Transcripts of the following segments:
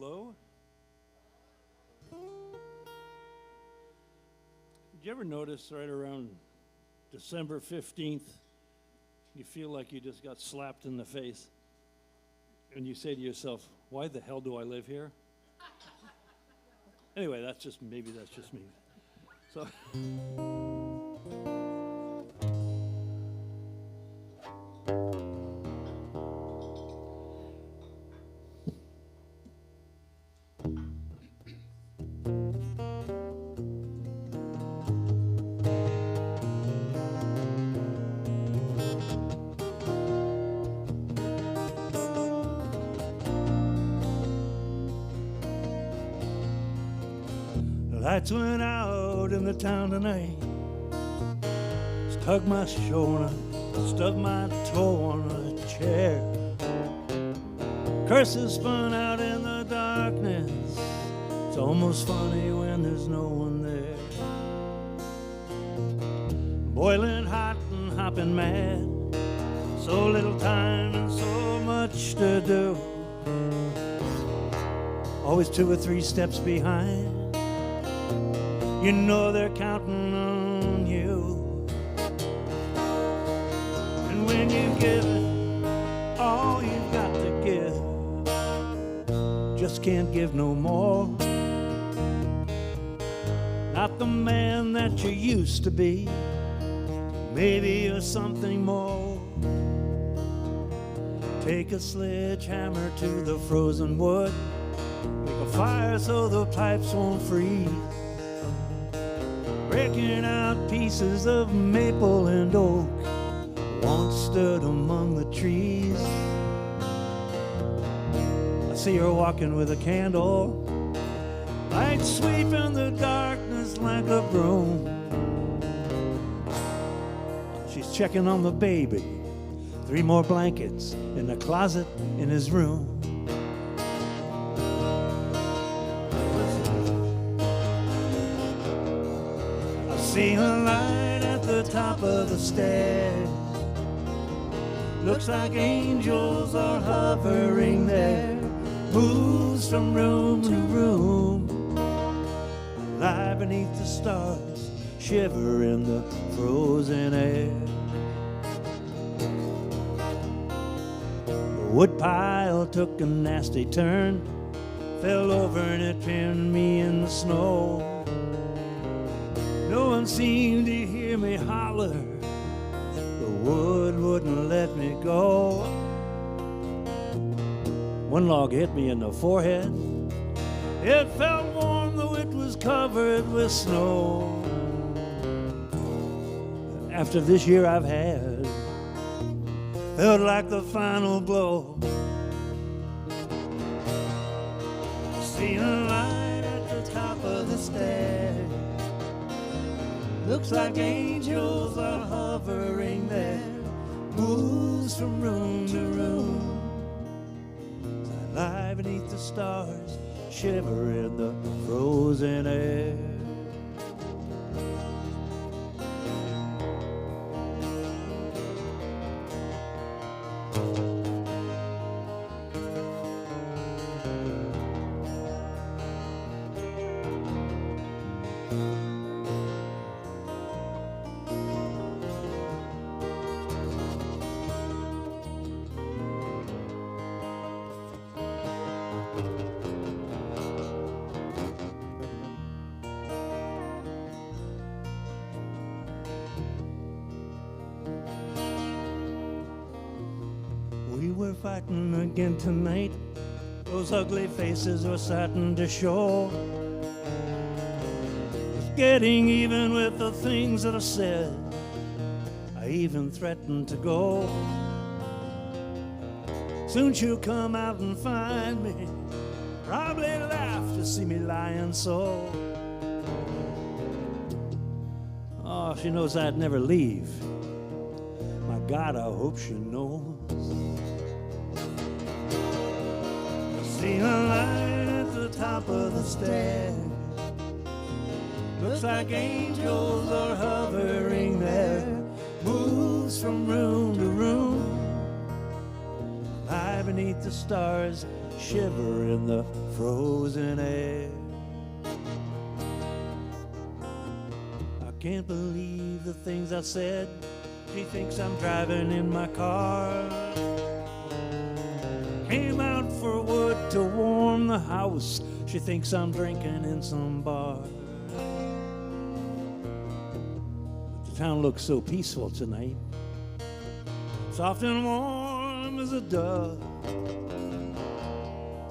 Hello? Did you ever notice right around December 15th, you feel like you just got slapped in the face? And you say to yourself, why the hell do I live here? Anyway, maybe that's just me. So. Lights went out in the town tonight. Stuck my shoulder, stubbed my toe on a chair. Curses spun out in the darkness. It's almost funny when there's no one there. Boiling hot and hopping mad. So little time and so much to do. Always 2 or 3 steps behind. You know they're counting on you. And when you give it all you've got to give, just can't give no more. Not the man that you used to be. Maybe you're something more. Take a sledgehammer to the frozen wood. Make a fire so the pipes won't freeze. Breaking out pieces of maple and oak once stood among the trees. I see her walking with a candle, light sweeping the darkness like a broom. She's checking on the baby, 3 more blankets in the closet in his room. See a light at the top of the stairs. Looks like angels are hovering there. Moves from room to room. Lie beneath the stars, shiver in the frozen air. The wood pile took a nasty turn. Fell over and it pinned me in the snow. No one seemed to hear me holler. The wood wouldn't let me go. One log hit me in the forehead. It felt warm though it was covered with snow. After this year I've had, felt like the final blow. Seen a light at the top of the stairs. Looks like angels are hovering there. Moves from room to room. I lie beneath the stars, shiver in the frozen air. We're fighting again tonight. Those ugly faces were starting to show. It's getting even with the things that I said. I even threatened to go. Soon she'll come out and find me. Probably laugh to see me lying so. Oh, she knows I'd never leave. My God, I hope she knows. Seen a light at the top of the stairs. Looks like angels are hovering there. Moves from room to room. Lie lie beneath the stars, shiver in the frozen air. I can't believe the things I said. She thinks I'm driving in my car. Came out for wood to warm the house. She thinks I'm drinking in some bar. The town looks so peaceful tonight, soft and warm as a dove,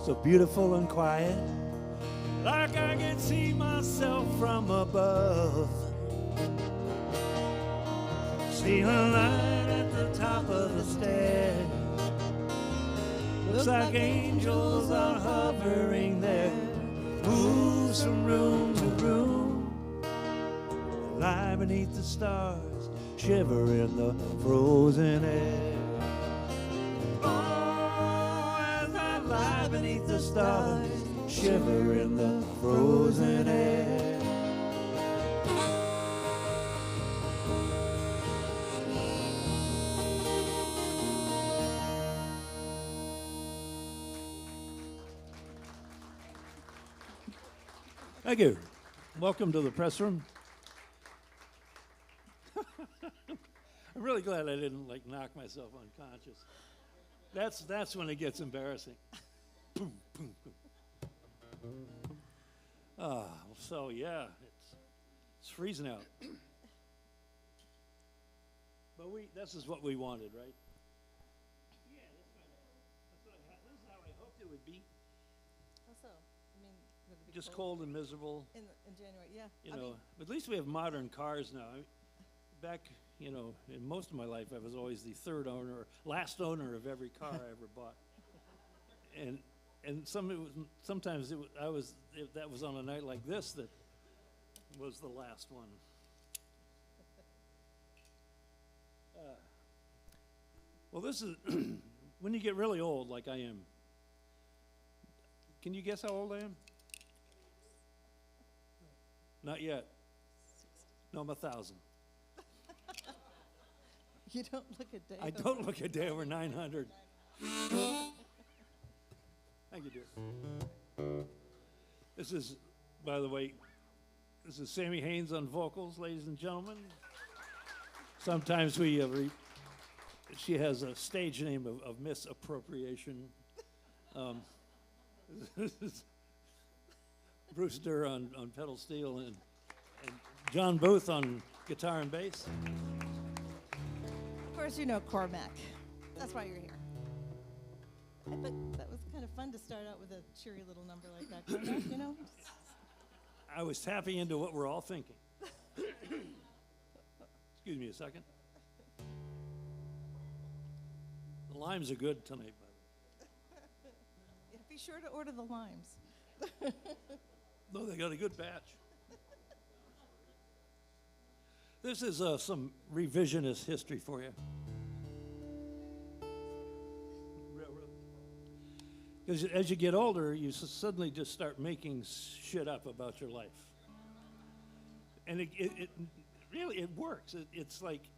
so beautiful and quiet, like I can see myself from above. See a light at the top of the stairs. Looks like angels are hovering there. Moves from room to room. Lie beneath the stars, shiver in the frozen air. Oh, as I lie beneath the stars, shiver in the frozen air. Thank you. Welcome to the press room. I'm really glad I didn't knock myself unconscious. That's when it gets embarrassing. Boom, boom, boom. So yeah, it's freezing out. But this is what we wanted, right? Yeah, this is how I hoped it would be. Also, I mean, would it be Just cold and miserable. in January? Yeah. You know, at least we have modern cars now. Back, in most of my life, I was always the third owner, or last owner of every car I ever bought. And sometimes that was on a night like this that was the last one. Well, this is when you get really old, like I am. Can you guess how old I am? Not yet. No, I'm 1,000. You don't look a day. I don't look a day over 900. Thank you, dear. This is, by the way, this is Sammy Haynes on vocals, ladies and gentlemen. Sometimes she has a stage name of misappropriation. This is Bruce Durr on pedal steel and John Booth on guitar and bass. Of course, you know Cormac. That's why you're here. But that was kind of fun to start out with a cheery little number like that, Cormac, you know? I was tapping into what we're all thinking. Excuse me a second. The limes are good tonight, by the way. Yeah, be sure to order the limes. No, they got a good batch. This is some revisionist history for you. Because as you get older, you suddenly just start making shit up about your life. And it really works. It's like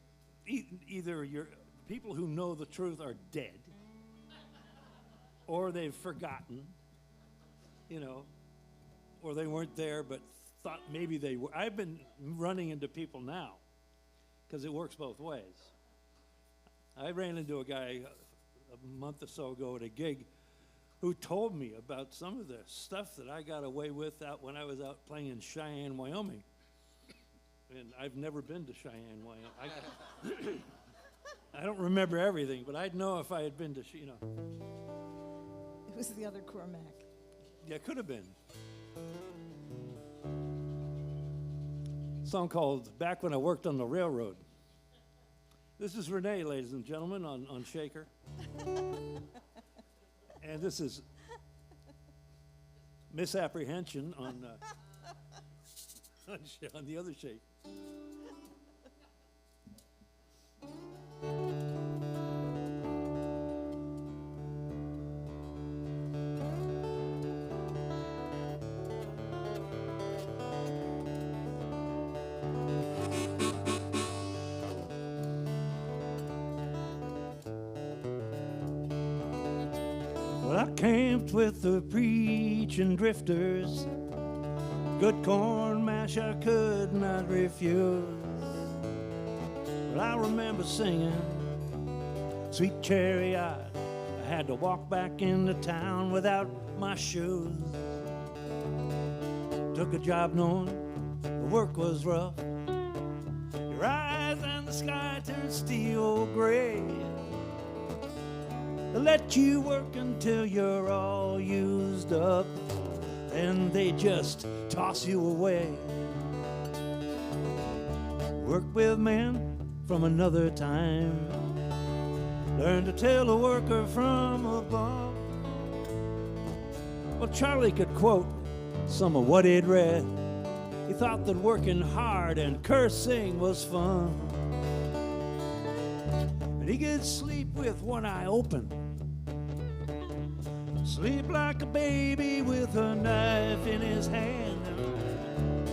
either people who know the truth are dead, or they've forgotten, or they weren't there but thought maybe they were. I've been running into people now because it works both ways. I ran into a guy a month or so ago at a gig who told me about some of the stuff that I got away with out when I was out playing in Cheyenne, Wyoming. And I've never been to Cheyenne, Wyoming. I don't remember everything, but I'd know if I had been to, It was the other Cormac. Yeah, it could have been. Song called Back When I Worked on the Railroad. This is Renee, ladies and gentlemen, on Shaker. And this is Misapprehension on the other shake. Well, I camped with the preaching drifters. Good corn mash I could not refuse. Well, I remember singing Sweet Chariot. I had to walk back into town without my shoes. Took a job knowing the work was rough. Your eyes and the sky turned steel gray. They let you work until you're all used up, and they just toss you away. Work with men from another time. Learn to tell a worker from above. Well, Charlie could quote some of what he'd read. He thought that working hard and cursing was fun. And he could sleep with one eye open. Sleep like a baby with a knife in his hand.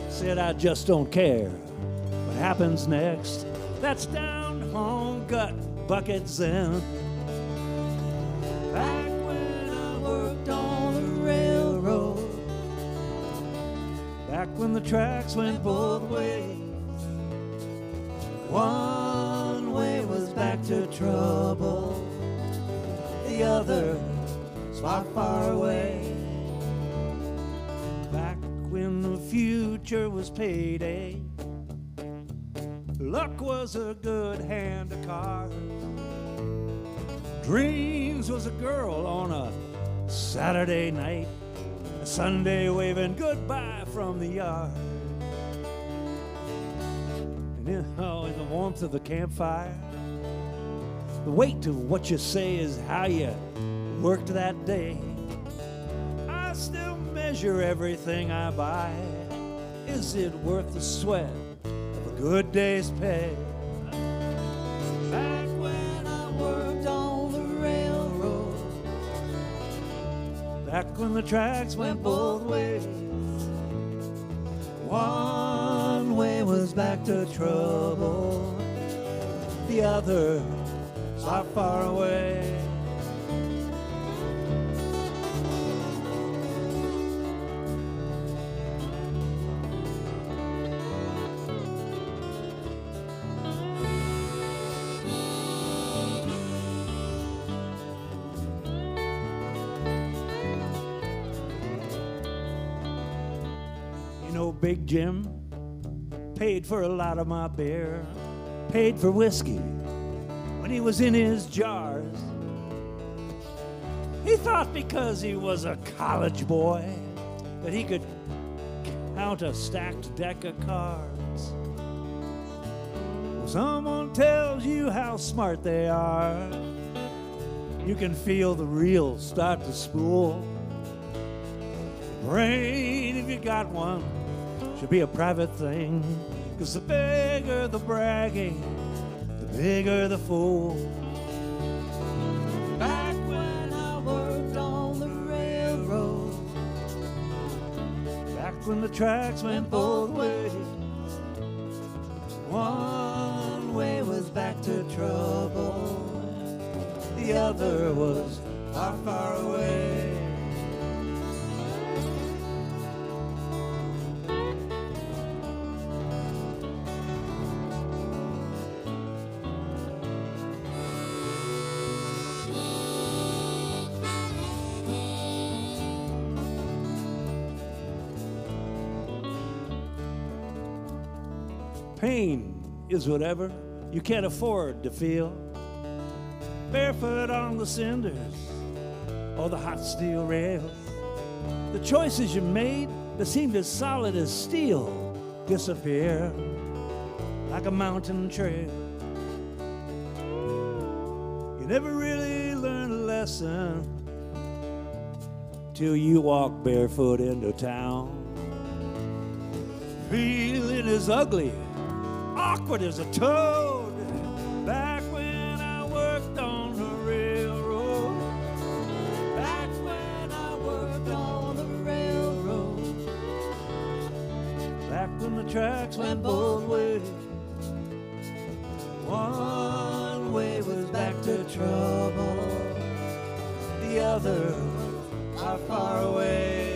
Said, I just don't care what happens next. That's down home gut buckets and back when I worked on the railroad, back when the tracks went both ways. One way was back to trouble, the other was far, far away. Back when the future was payday, luck was a good hand of cards. Dreams was a girl on a Saturday night, a Sunday waving goodbye from the yard. And in the warmth of the campfire, the weight of what you say is how you worked that day. I still measure everything I buy. Is it worth the sweat of a good day's pay? Back when I worked on the railroad, back when the tracks went both ways. One way was back to trouble, the other far, far away. Big Jim paid for a lot of my beer, paid for whiskey when he was in his jars. He thought because he was a college boy that he could count a stacked deck of cards. When someone tells you how smart they are, you can feel the reels start to spool. Brain, if you got one, should be a private thing, 'cause the bigger the bragging, the bigger the fool. Back when I worked on the railroad, back when the tracks went both ways. One way was back to trouble, the other was far, far away. Pain is whatever you can't afford to feel. Barefoot on the cinders or the hot steel rails. The choices you made that seemed as solid as steel disappear like a mountain trail. You never really learn a lesson till you walk barefoot into town. Feeling as ugly, awkward as a toad, back when I worked on the railroad, back when I worked on the railroad, back when the tracks went both ways. One way was back to trouble, the other are far away.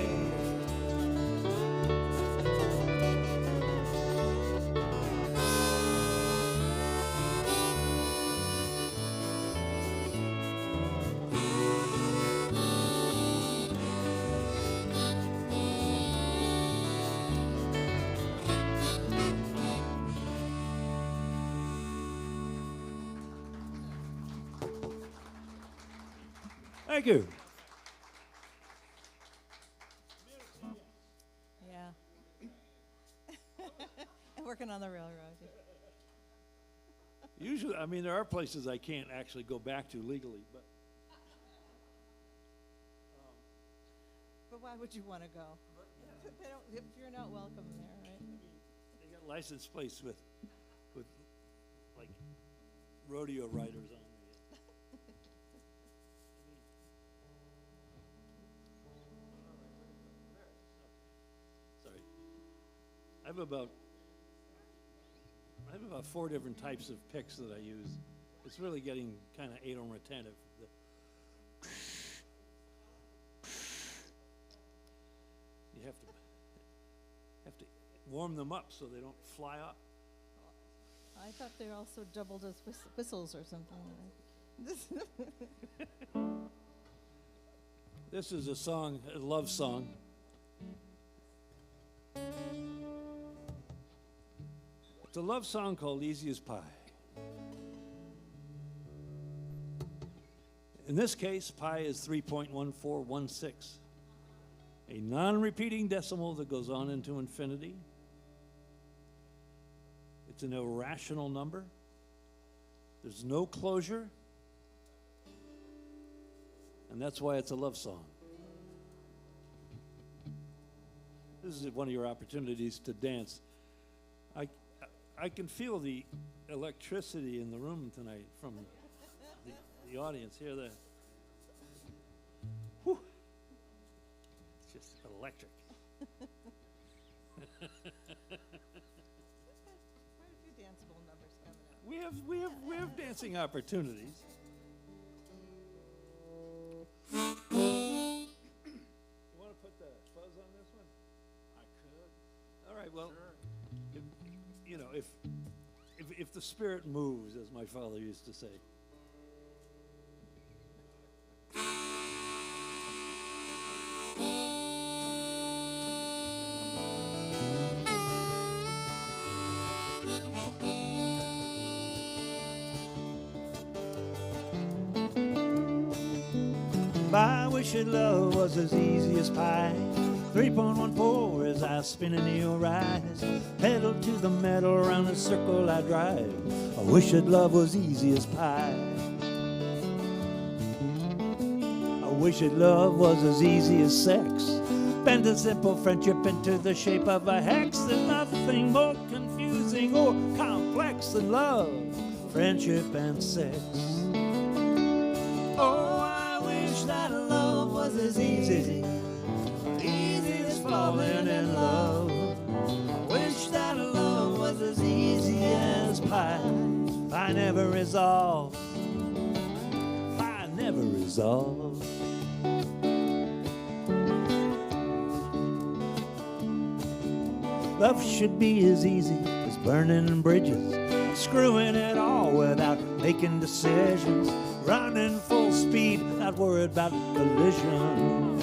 Thank you. Yeah. And working on the railroad. Usually, I mean, there are places I can't actually go back to legally, but But why would you want to go? They don't, if you're not welcome there, right? they got license plates with like rodeo riders on. Sorry. I have about 4 different types of picks that I use. It's really getting kind of anal retentive. You have to warm them up so they don't fly up. I thought they also doubled as whistles or something. This is a song, a love song. It's a love song called Easy as Pie. In this case, pi is 3.1416, a non-repeating decimal that goes on into infinity. It's an irrational number. There's no closure. And that's why it's a love song. This is one of your opportunities to dance. I can feel the electricity in the room tonight from the audience. Hear that? Whew. It's just electric. Quite a few danceable numbers coming up. We have dancing opportunities. You want to put the fuzz on this one? I could. All right. Well, sure. If the spirit moves, as my father used to say. I wish that love was as easy as pie. 3.14 as I spin in your rise. Pedal to the metal, around the circle I drive. I wish that love was easy as pie. I wish that love was as easy as sex. Bend a simple friendship into the shape of a hex. There's nothing more confusing or complex than love, friendship, and sex. Oh, I wish that love was as easy as falling in love. I wish that love was as easy as pie. Pie never resolves. Pie never resolves. Love should be as easy as burning bridges, screwing it all without making decisions, running full speed, not worried about collision.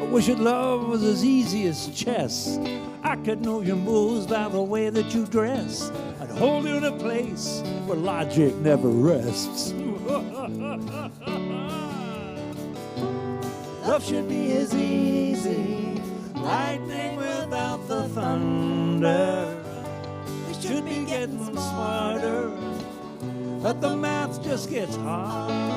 I wish that love was as easy as chess. I could know your moves by the way that you dress. I'd hold you in a place where logic never rests. Love should be as easy, lightning without the thunder. We should be getting smarter, but the math just gets harder.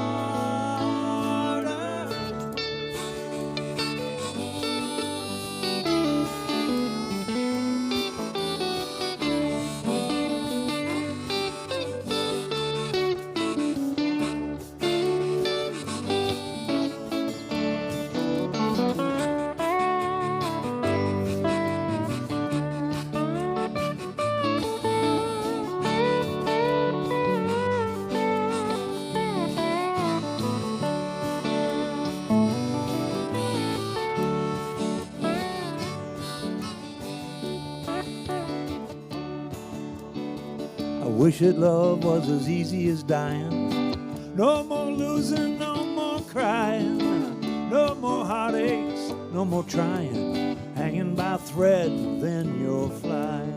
wish that love was as easy as dying. No more losing, no more crying, no more heartaches, no more trying, hanging by a thread, then you're flying.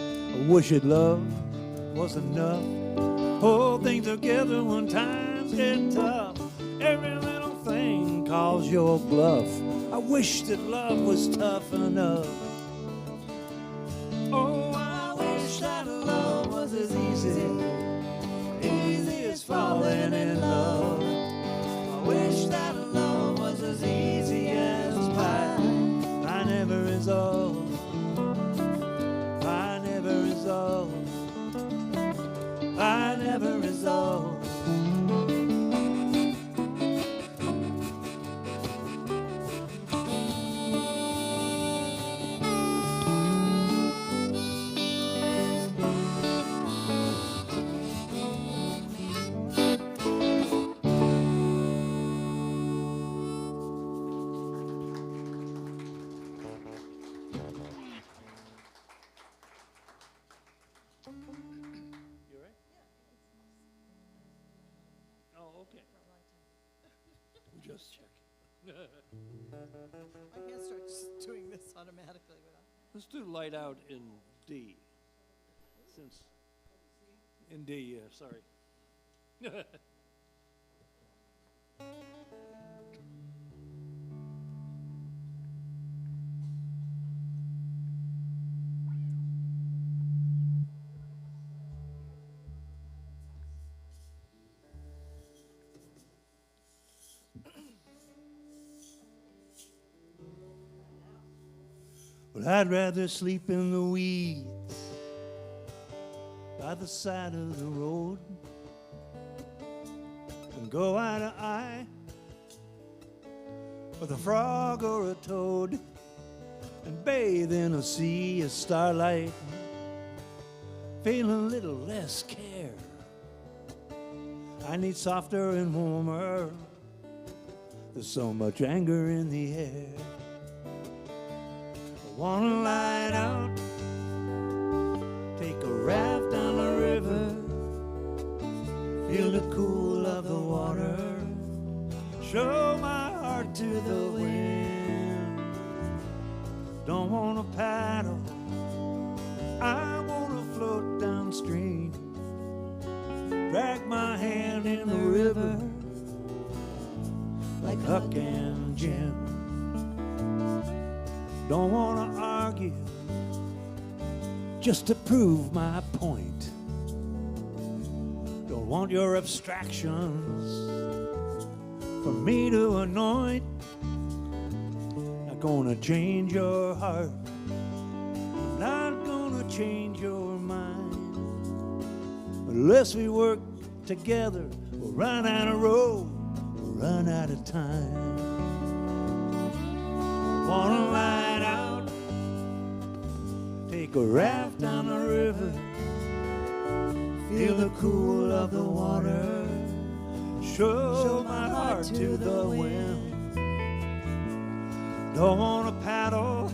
I wish that love was enough. Hold things together when times get tough. Every little thing calls your bluff. I wish that love was tough enough. Oh, I wish that love was as easy as falling in love. I wish that love was as easy as pie. I never resolve. I never resolve. I never resolve. Just check. I can't start just doing this automatically without. Let's do Light Out in D. Since in D, yeah, sorry. But I'd rather sleep in the weeds by the side of the road than go eye to eye with a frog or a toad and bathe in a sea of starlight, feel a little less care. I need softer and warmer. There's so much anger in the air. Wanna light out, take a raft down the river, feel the cool of the water, show my heart to the wind. Don't wanna paddle, I wanna float downstream, drag my hand in the river like Huck and Jim. Don't wanna argue just to prove my point. Don't want your abstractions for me to anoint. Not gonna change your heart, not gonna change your mind. Unless we work together, we'll run out of road, we'll run out of time. Wanna light out, take a raft down the river, feel the cool of the water, show my heart to the wind. Don't wanna paddle,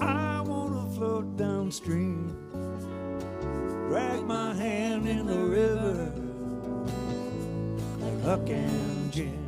I wanna float downstream, drag my hand in the river like Huck and Jim.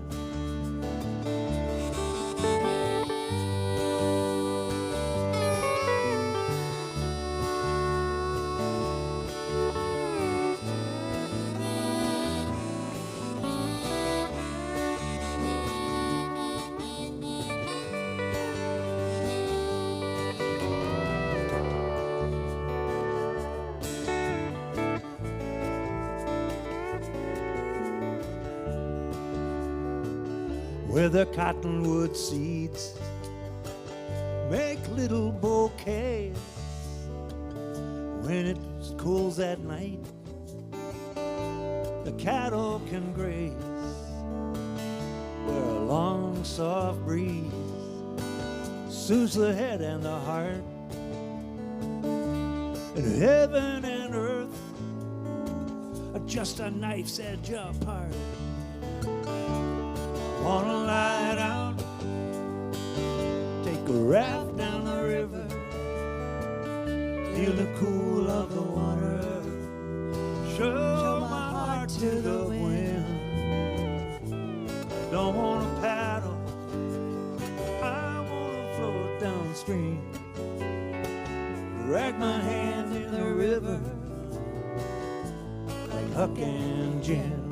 Where the cottonwood seeds make little bouquets. When it cools at night, the cattle can graze. Where a long soft breeze soothes the head and the heart. And heaven and earth are just a knife's edge apart. Wanna light out, take a raft down the river, feel the cool of the water, show my heart to the wind. Don't wanna paddle, I wanna float downstream, drag my hand in the river like Huck and Jim.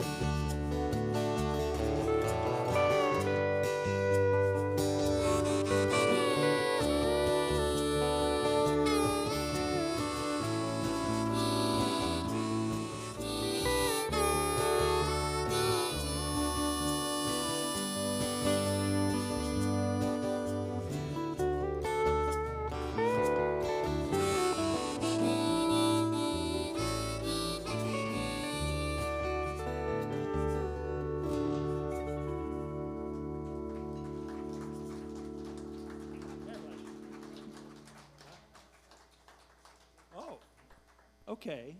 Okay,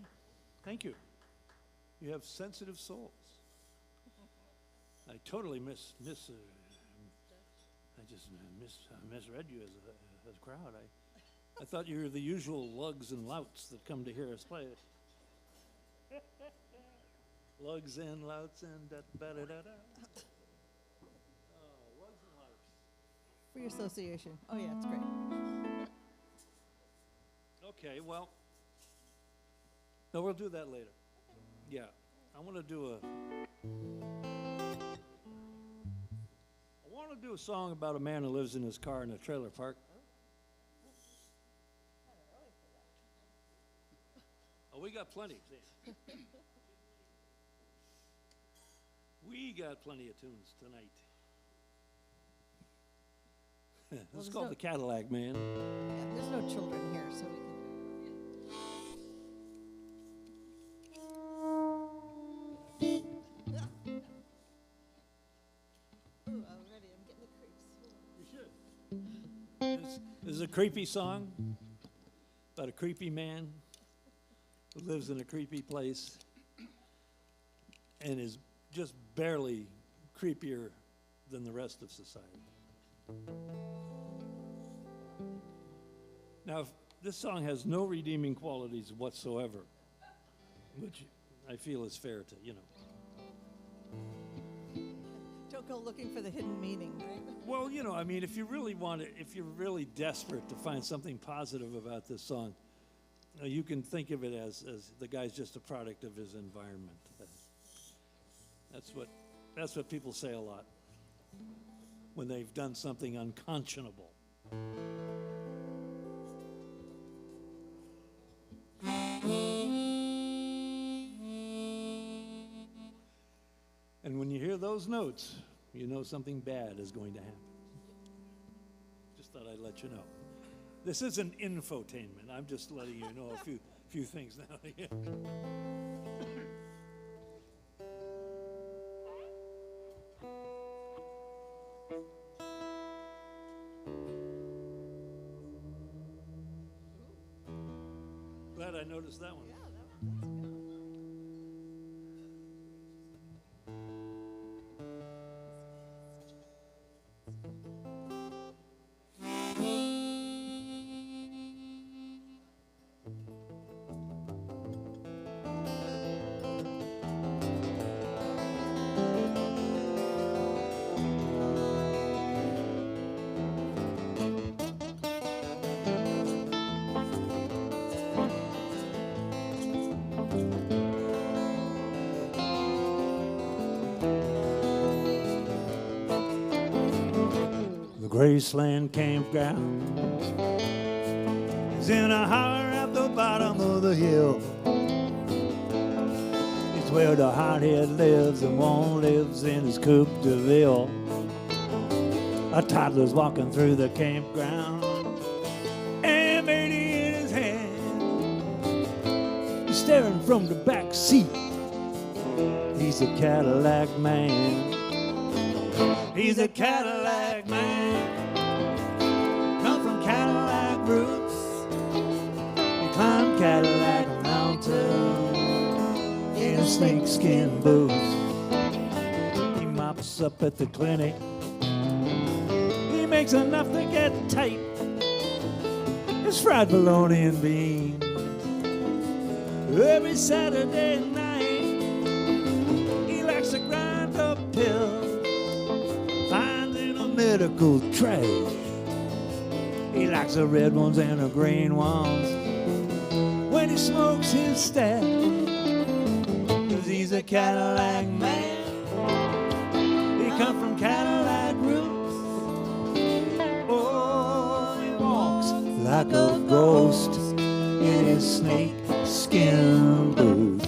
thank you. You have sensitive souls. I totally I just misread you as a crowd. I thought you were the usual lugs and louts that come to hear us play. Lugs and louts and da-da-da-da. Oh, lugs and louts. Free association. Oh yeah, it's great. Okay, well. No, we'll do that later. Yeah, I want to do a song about a man who lives in his car in a trailer park. Oh, we got plenty. We got plenty of tunes tonight. It's called the Cadillac Man. Yeah, there's no children here, so we can. This is a creepy song about a creepy man who lives in a creepy place and is just barely creepier than the rest of society. Now, this song has no redeeming qualities whatsoever, which I feel is fair to, Don't go looking for the hidden meaning, right? Well, I mean, if you really want it, if you're really desperate to find something positive about this song, you can think of it as the guy's just a product of his environment. That's what people say a lot when they've done something unconscionable. And when you hear those notes, you know something bad is going to happen. Just thought I'd let you know. This isn't infotainment. I'm just letting you know a few things now. Glad I noticed that one. Yeah, that's good. Graceland campground is in a holler at the bottom of the hill. It's where the hothead lives and one lives in his coupe de ville. A toddler's walking through the campground and baby in his hand. He's staring from the back seat. He's a Cadillac man. He's a Cadillac man, come from Cadillac roots. He climbed Cadillac Mountain in a snakeskin boots. He mops up at the clinic. He makes enough to get tight. is fried bologna and beans. Every Saturday night, he likes to grind up pills, finding a medical trash. He likes the red ones and the green ones when he smokes his stash. 'Cause he's a Cadillac man. He come from Cadillac roots. Oh, he walks like a ghost in his snake skin boots.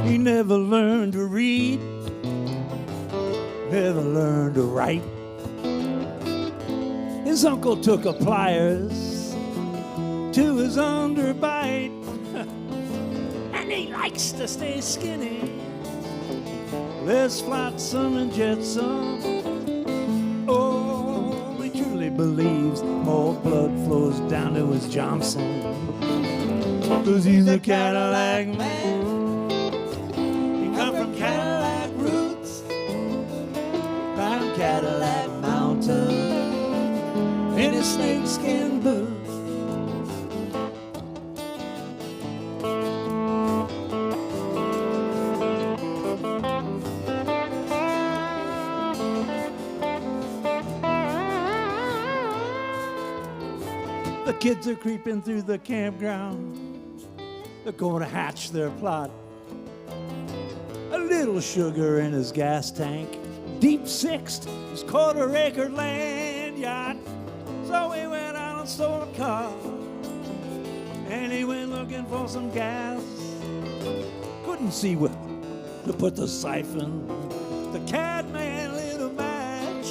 He never learned to read, never learned to write. His uncle took a pliers to his underbite, and he likes to stay skinny, less flotsam and jetsam. Oh, he truly believes more blood flows down to his Johnson, 'cause he's a Cadillac man. Cadillac roots, climb Cadillac Mountain in his snakeskin boots. The kids are creeping through the campground. They're going to hatch their plot. A little sugar in his gas tank, deep sixed his quarter-acre land yacht. So he went out and stole a car, and he went looking for some gas. Couldn't see where to put the siphon. The cat man lit a match.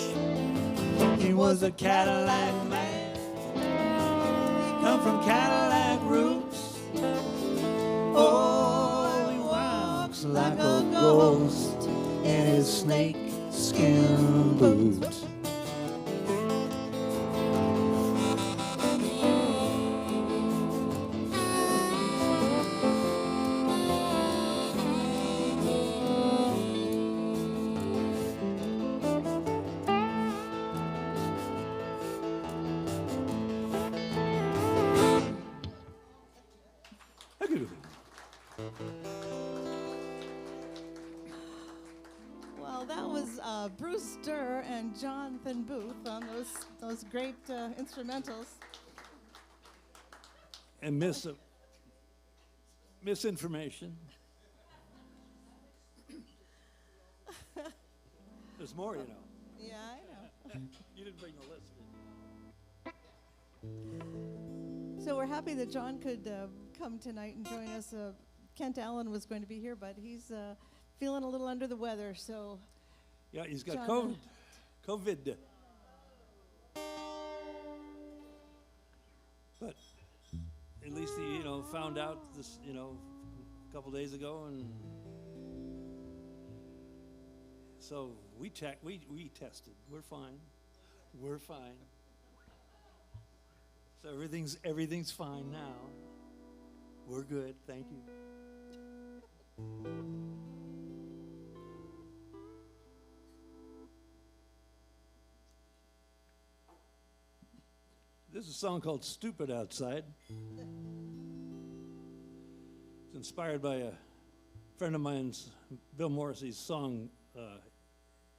He was a Cadillac man. He come from Cadillac roots. Oh, he walks like a ghost in his snake skin boots. Well, that was Bruce Durr and Jonathan Booth on those great instrumentals. And misinformation. There's more, you know. Yeah, I know. You didn't bring the list, did you? So we're happy that John could come tonight and join us. Kent Allen was going to be here, but he's feeling a little under the weather, so... Yeah, he's got John, COVID. But at least he, found out this, a couple days ago, and so we checked, we tested. We're fine. So everything's fine now. We're good. Thank you. This is a song called Stupid Outside. It's inspired by a friend of mine's, Bill Morrissey's song,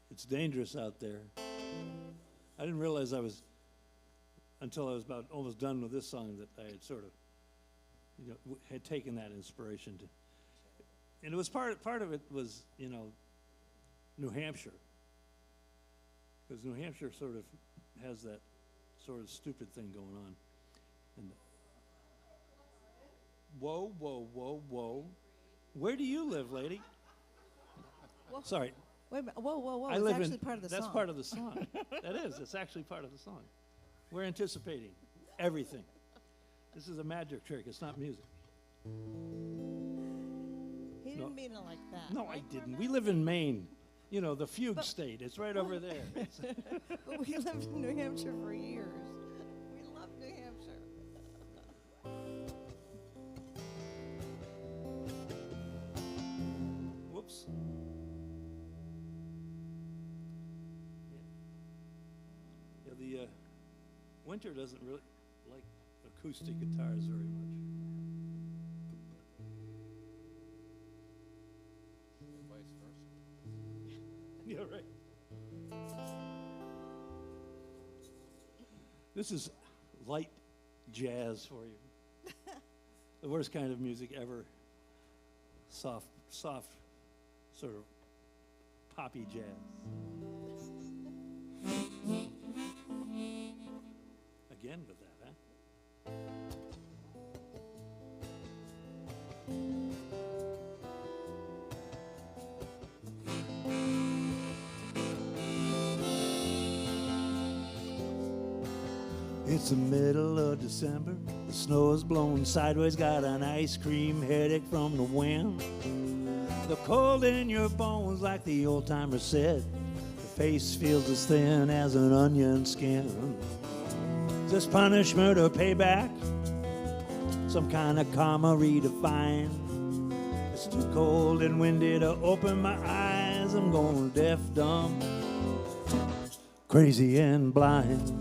It's Dangerous Out There. I didn't realize until I was about almost done with this song, that I had sort of, had taken that inspiration to, and it was part of it was, New Hampshire. Because New Hampshire sort of has that sort of stupid thing going on. And whoa. Where do you live, lady? Whoa. Sorry. Wait a minute. Whoa. I It's live actually part of the song. That's part of the song. That is. It's actually part of the song. We're anticipating everything. This is a magic trick. It's not music. You didn't mean it like that. No, right, I didn't. Cormac? We live in Maine. You know, the fugue state. It's right over there. But we lived in New Hampshire for years. We love New Hampshire. Whoops. Yeah, the winter doesn't really like acoustic guitars very much. Vice versa. Yeah, right. This is light jazz for you. The worst kind of music ever. Soft, sort of poppy jazz. Again with that, huh? It's the middle of December. The snow is blowing sideways. Got an ice cream headache from the wind. The cold in your bones, like the old timer said. The face feels as thin as an onion skin. Is this punishment or payback? Some kind of karma redefined. It's too cold and windy to open my eyes. I'm going deaf, dumb, crazy and blind.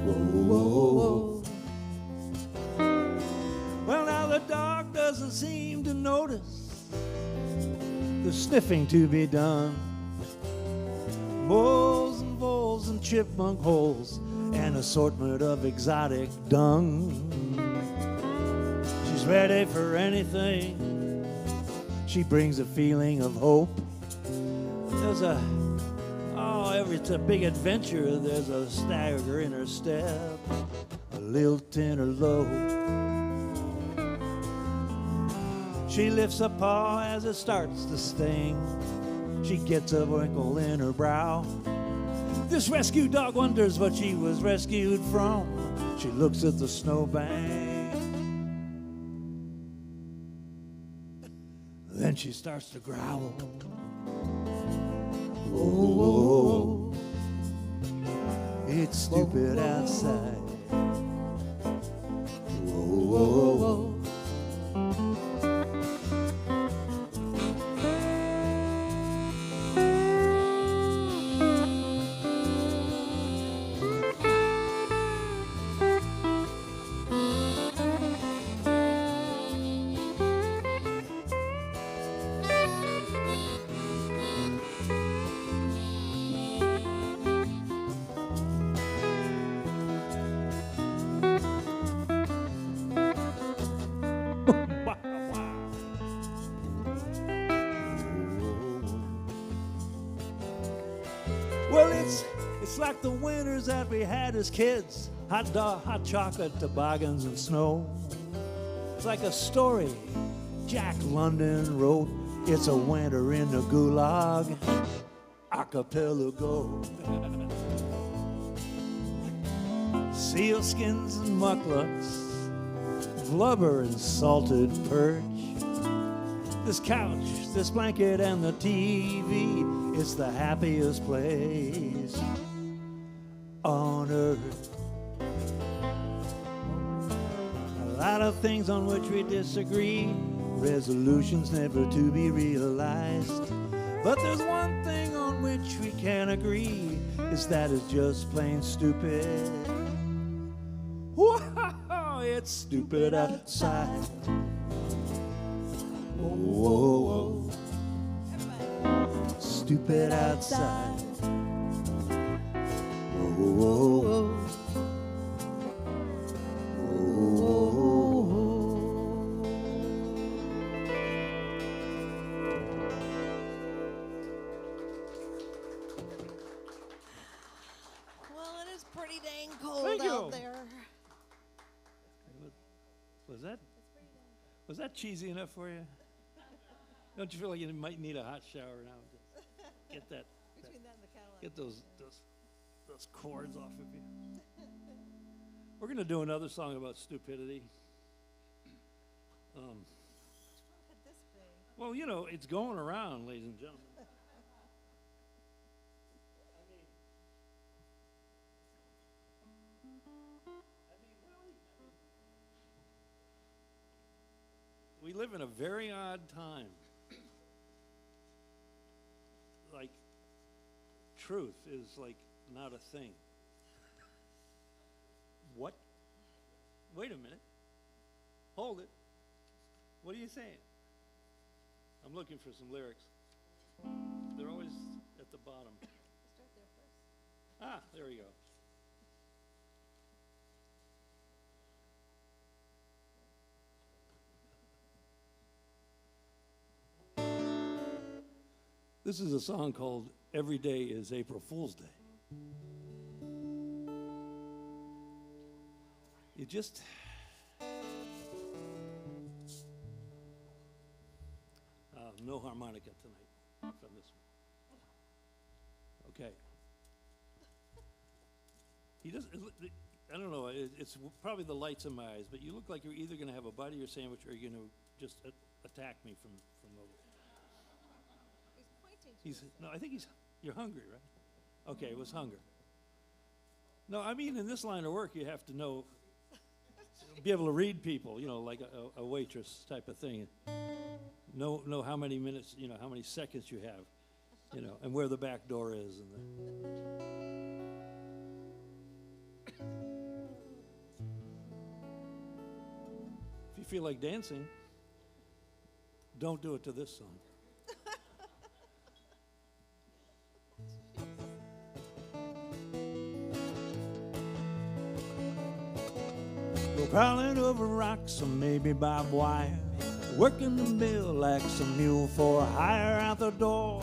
Whoa, whoa, whoa. Well, now the dog doesn't seem to notice the sniffing to be done. Moles and voles and chipmunk holes, an assortment of exotic dung. She's ready for anything. She brings a feeling of hope. There's it's a big adventure. There's a stagger in her step, a lilt in her low. She lifts a paw as it starts to sting. She gets a wrinkle in her brow. This rescue dog wonders what she was rescued from. She looks at the snowbank. Then she starts to growl. Oh, it's stupid outside. Oh, well, it's like the winters that we had as kids. Hot chocolate, toboggans, and snow. It's like a story Jack London wrote. It's a winter in the gulag, archipelago. Sealskins and mucklucks, blubber and salted perch. This couch, this blanket, and the TV, it's the happiest place on earth. A lot of things on which we disagree, resolutions never to be realized. But there's one thing on which we can agree, is that it's just plain stupid. Whoa, it's stupid outside. Whoa, stupid outside. Whoa, Well, it is pretty dang cold Thank you. out there. Was that cheesy enough for you? Don't you feel like you might need a hot shower now? Get that, Between that and the Cadillac. get those cords off of you. We're gonna do another song about stupidity. Well, you know, it's going around, ladies and gentlemen. We live in a very odd time. Like, truth is like not a thing. What? Wait a minute. Hold it. What are you saying? I'm looking for some lyrics. They're always at the bottom. Start there first. Ah, there we go. This is a song called Every Day is April Fool's Day. You just... no harmonica tonight from this one. Okay. He doesn't... I don't know, it's probably the lights in my eyes, but you look like you're either going to have a bite of your sandwich or you're going to just attack me from the... No, I think you're hungry, right? Okay, it was hunger. No, I mean, in this line of work, you have to know, be able to read people, you know, like a waitress type of thing. Know how many minutes, you know, how many seconds you have, you know, and where the back door is. If you feel like dancing, don't do it to this song. Crawling over rocks or maybe barbed wire, working the mill like some mule for hire out the door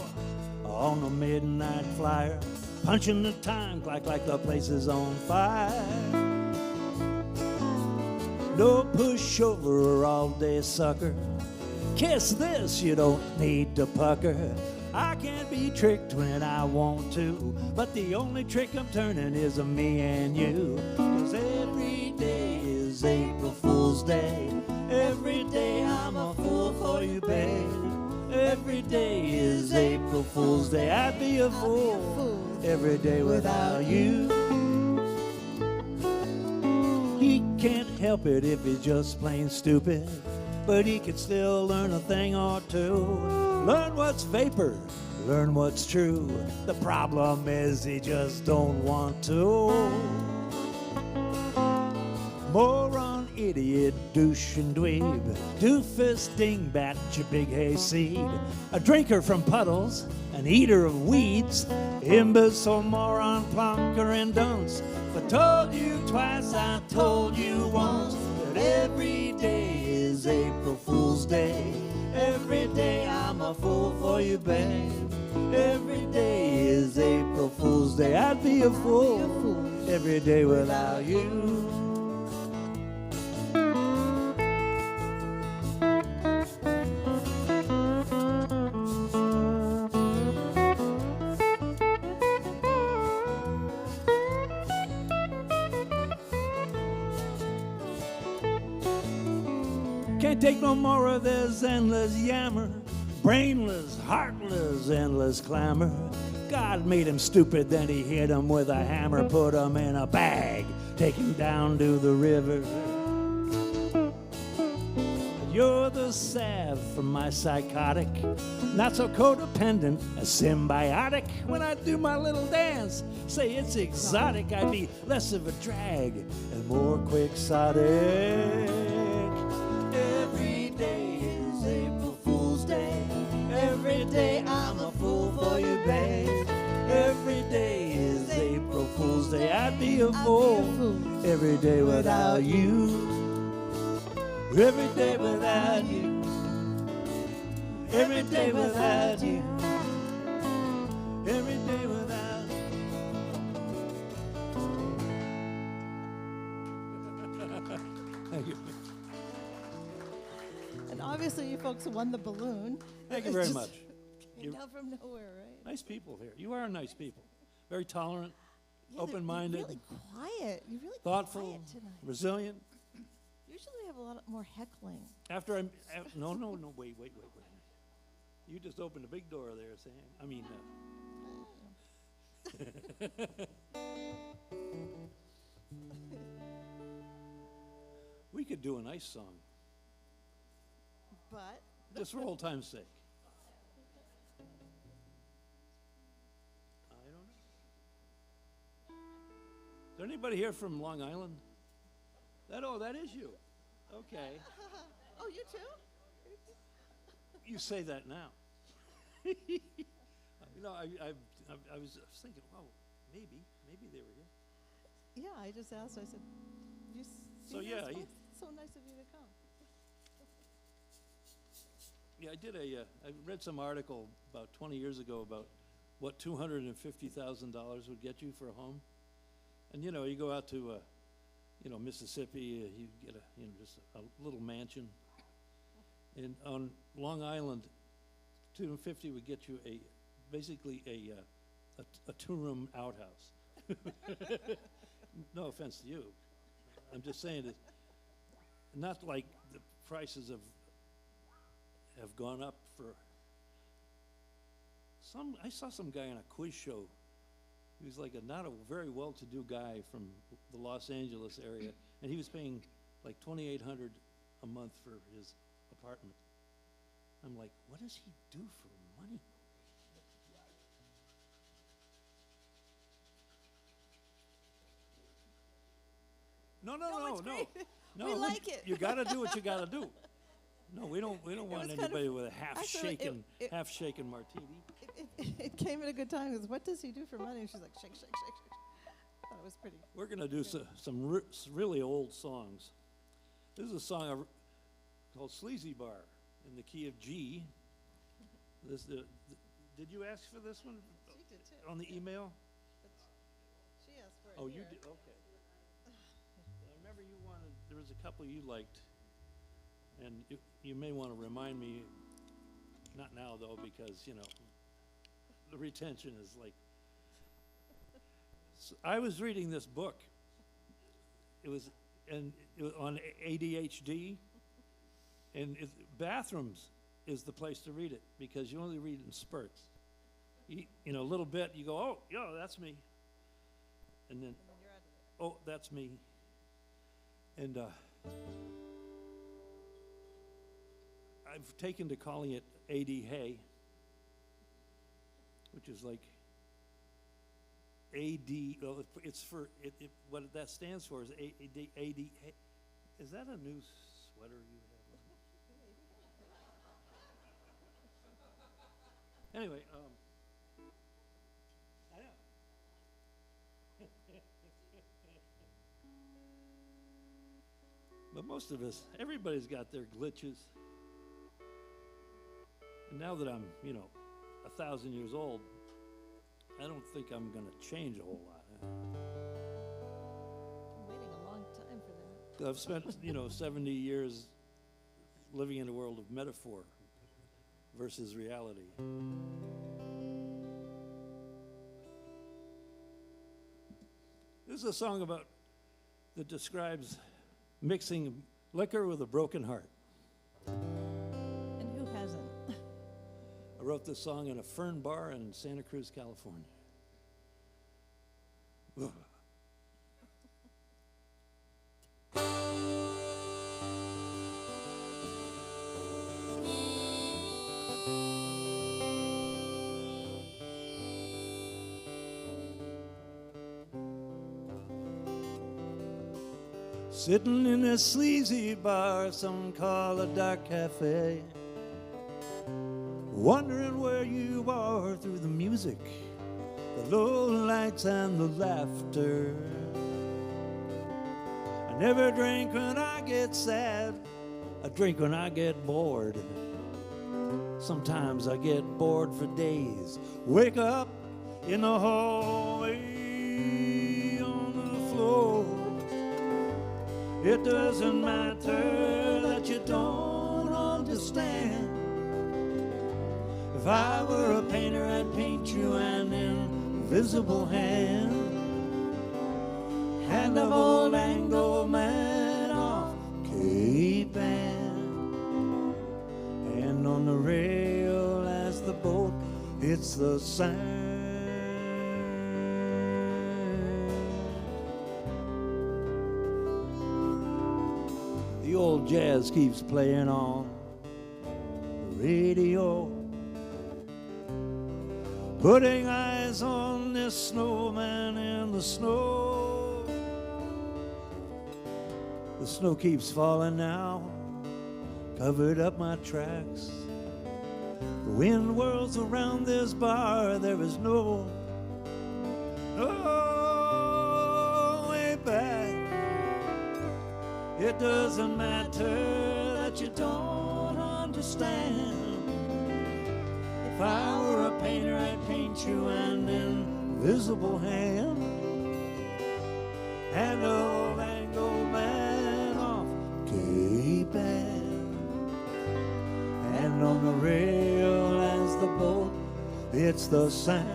on a midnight flyer, punching the time clock like the place is on fire. No pushover or all-day sucker. Kiss this, you don't need to pucker. I can't be tricked when I want to, but the only trick I'm turning is a me and you. 'Cause every day is April Fool's Day. Every day I'm a fool for you, babe. Every day is April Fool's Day. I'd be a fool every day without you. He can't help it if he's just plain stupid, but he can still learn a thing or two. Learn what's vapor, learn what's true. The problem is he just don't want to. Moron, idiot, douche and dweeb, doofus, dingbat, you big hayseed, a drinker from puddles, an eater of weeds, imbecile, moron, plonker, and dunce. But told you twice, I told you once, that every day is April Fool's Day. Every day I'm a fool for you, babe. Every day is April Fool's Day. I'd be a fool every day without you. Can't take no more of this endless yammer, brainless, heartless, endless clamor. God made him stupid, then he hit him with a hammer, put him in a bag, take him down to the river. You're the salve from my psychotic, not so codependent, a symbiotic. When I do my little dance, say it's exotic, I'd be less of a drag and more quixotic. Every day is April Fool's Day. Every day I'm a fool for you, babe. Every day is April Fool's Day. I'd be a fool every day without you. Every day without you. Every day without you. Every day without you. Thank you. And obviously you folks won the balloon. Thank you very much. Came down from nowhere, right? Nice people here. You are nice people. Very tolerant, Yeah, open-minded, You're really quiet. You're really thoughtful, quiet tonight. resilient. Usually we have a lot more heckling. After I'm, no, wait. You just opened a big door there, Sam. I mean, we could do a nice song, But just for old time's sake. I don't know. Is there anybody here from Long Island? That is you. Okay. oh, you too? You say that now. You know, I was thinking, well, maybe they were here. Yeah, I just asked. I said, "You So, yeah, it's so nice of you to come." Yeah, I read some article about 20 years ago about what $250,000 would get you for a home. And, you know, you go out to, Mississippi, you get just a little mansion. And on Long Island, $250 would get you basically a two-room outhouse. No offense to you. I'm just saying that not like the prices have gone up for I saw some guy on a quiz show. He was like not a very well-to-do guy from the Los Angeles area, and he was paying like $2,800 a month for his apartment. I'm like, what does he do for money? No. it's great. No, We like it. You got to do what you got to do. No, we don't want was anybody with a I half thought it- shaken martini. It came at a good time. Because what does he do for money? And she's like, shake, shake, shake, shake. I thought it was pretty. We're going to do some really old songs. This is a song called Sleazy Bar in the key of G. Did you ask for this one She did too. on the email? She asked for it. Oh, you here. did? Okay. I remember there was a couple you liked. And you may want to remind me, not now though, because, the retention is like. So I was reading this book. It was on ADHD, and bathrooms is the place to read it because you only read it in spurts. A little bit, you go, oh, yeah, that's me. And then, And then you're out of it. oh, that's me. And I've taken to calling it AD Hey, which is like AD, well, it's for, what that stands for is AD Hey. Is that a new sweater you have on? Anyway, I know. But most of us, everybody's got their glitches. And now that I'm, 1,000 years old, I don't think I'm going to change a whole lot. I'm waiting a long time for that. I've spent, 70 years living in a world of metaphor versus reality. This is a song that describes mixing liquor with a broken heart. And who hasn't? I wrote this song in a Fern bar in Santa Cruz, California. Ugh. Sitting in a sleazy bar some call a dark cafe, wondering where you are through the music, the low lights and the laughter. I never drink when I get sad, I drink when I get bored. Sometimes I get bored for days, wake up in the hallway on the floor. It doesn't matter that you don't understand. If I were a painter, I'd paint you an invisible hand. Hand of old Anglo man off Cape Ann. And on the rail as It's the sound. The old jazz keeps playing on the radio, putting eyes on this snowman in the snow. The snow keeps falling now, covered up my tracks. The wind whirls around this bar, there is no way back. It doesn't matter that you don't understand. If I were a painter, I'd paint you an invisible hand, and old Angle Man off Cape Ann. And on the rail as the boat, it's the sound.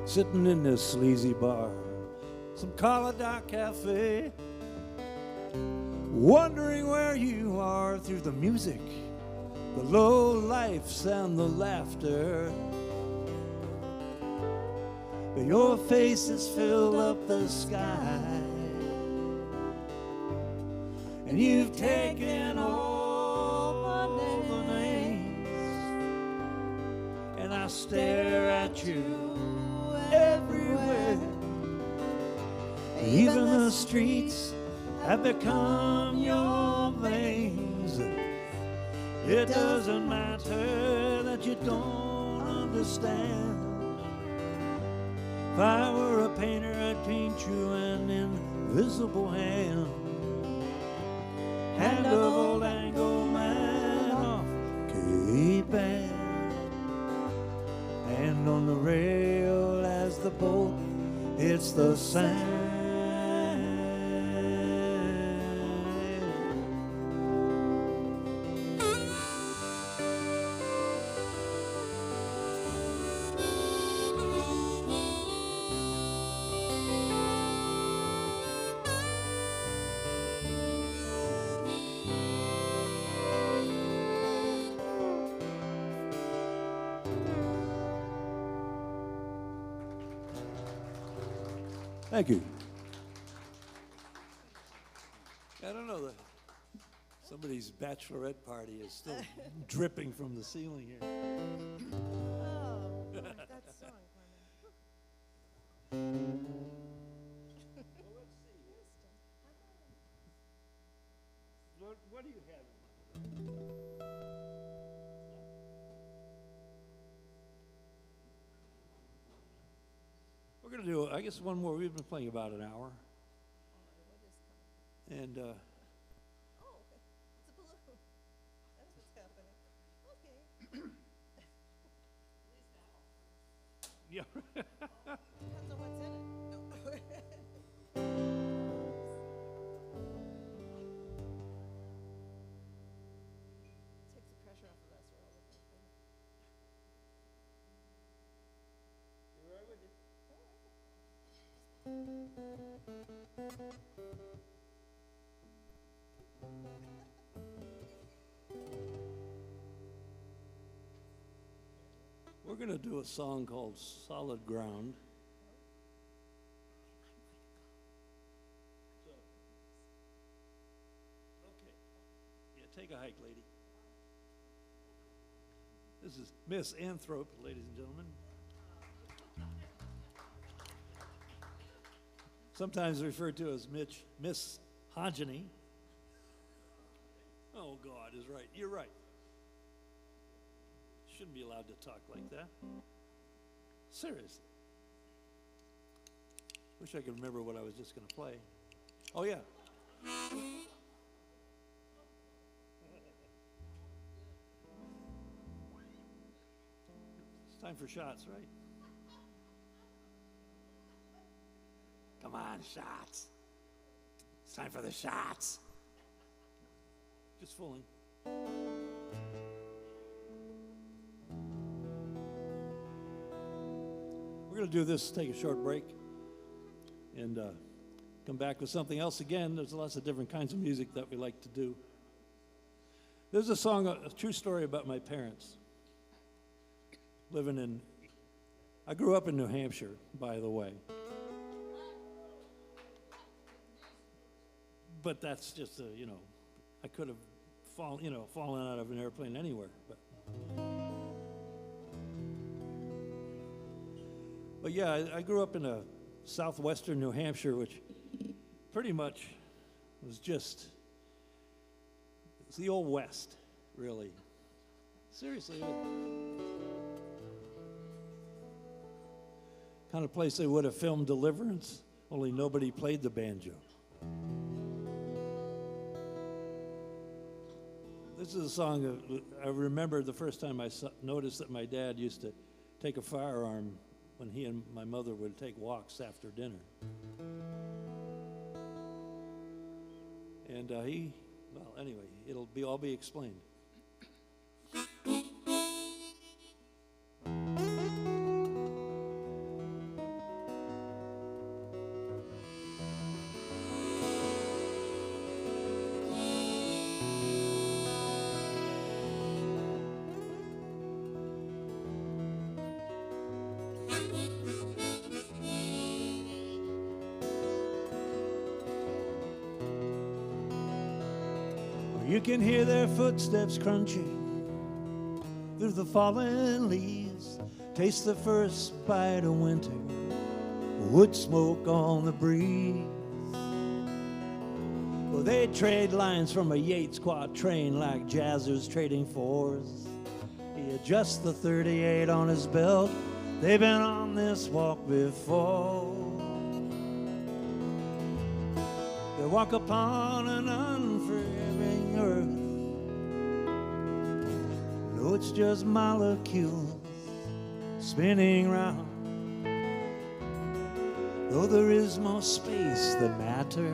Sitting in this sleazy bar, some Colorado cafe, wondering where you are through the music, the low lifes and the laughter. But your face has filled up the sky, and you've taken all the names, and I stare at you everywhere. Even the streets have become your veins. It doesn't matter that you don't understand. If I were a painter, I'd paint you an invisible hand, hand of old Angle Man off Cape Ann. And on the rail as the boat, it's the sound. Thank you. I don't know, somebody's bachelorette party is still dripping from the ceiling here. Oh, that song, What do you have? We're going to do, I guess, one more. We've been playing about an hour. And, Oh, okay. It's a balloon. That's what's happening. Okay. yeah. Depends on what's in it. No. Takes the pressure off of us. We're all looking at it. You're right with you. We're going to do a song called Solid Ground. So, okay. Yeah, take a hike, lady. This is Miss Anthrop, ladies and gentlemen. Sometimes referred to as Miss Hogany. Oh, God is right. You're right. Shouldn't be allowed to talk like that. Seriously. Wish I could remember what I was just going to play. Oh, yeah. It's time for shots, right? Come on, shots. It's time for the shots. Just fooling. We're going to do this, take a short break, and come back with something else again. There's lots of different kinds of music that we like to do. There's a song, a true story about my parents. I grew up in New Hampshire, by the way. But that's just, I could have fallen out of an airplane anywhere. But yeah, I grew up in a southwestern New Hampshire, which pretty much was it's the old West, really. Seriously. Kind of place they would have filmed Deliverance, only nobody played the banjo. This is a song I remember the first time I noticed that my dad used to take a firearm when he and my mother would take walks after dinner. And anyway, it'll all be explained. You can hear their footsteps crunching through the fallen leaves. Taste the first bite of winter, wood smoke on the breeze. Well, they trade lines from a Yeats quatrain like jazzers trading fours. He adjusts the 38 on his belt. They've been on this walk before. They walk upon an unforgiving earth. No, it's just molecules spinning round. Though there is more space than matter,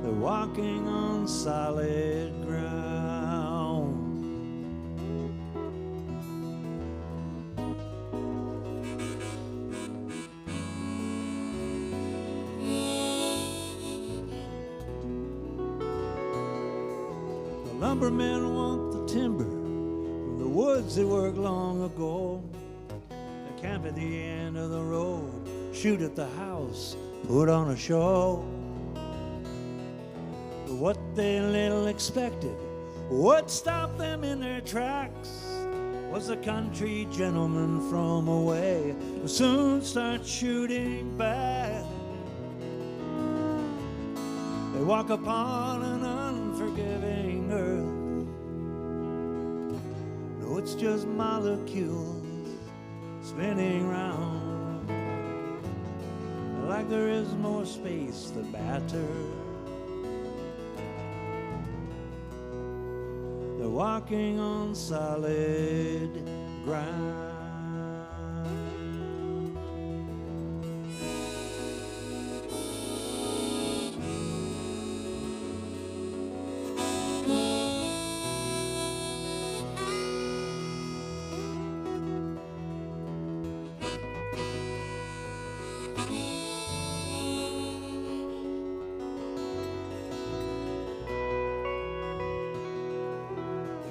they're walking on solid ground. Lumbermen want the timber from the woods they worked long ago. They camp at the end of the road, shoot at the house, put on a show. But what they little expected, what stopped them in their tracks, was a country gentleman from away who soon start shooting back. They walk upon an unforgiving earth. No, it's just molecules spinning round, like there is more space than matter. They're walking on solid ground.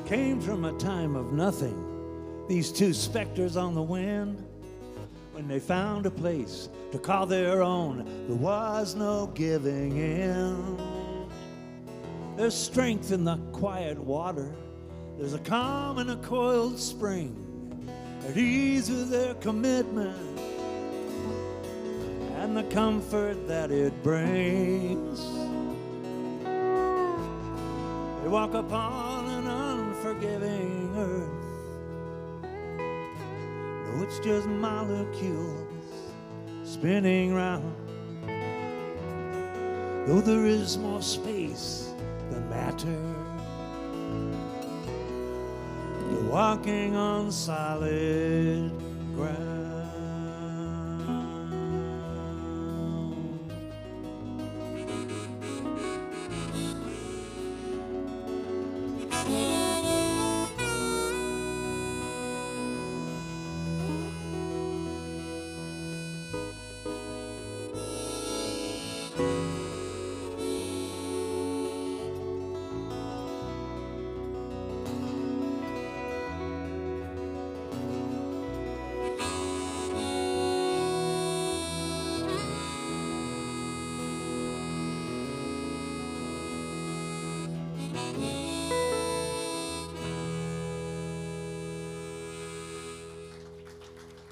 Came from a time of nothing, these two specters on the wind. When they found a place to call their own, there was no giving in. There's strength in the quiet water, there's a calm in a coiled spring, at ease with their commitment and the comfort that it brings. They walk upon an unforgiving earth. No, it's just molecules spinning round. Though there is more space than matter, they're walking on solid ground.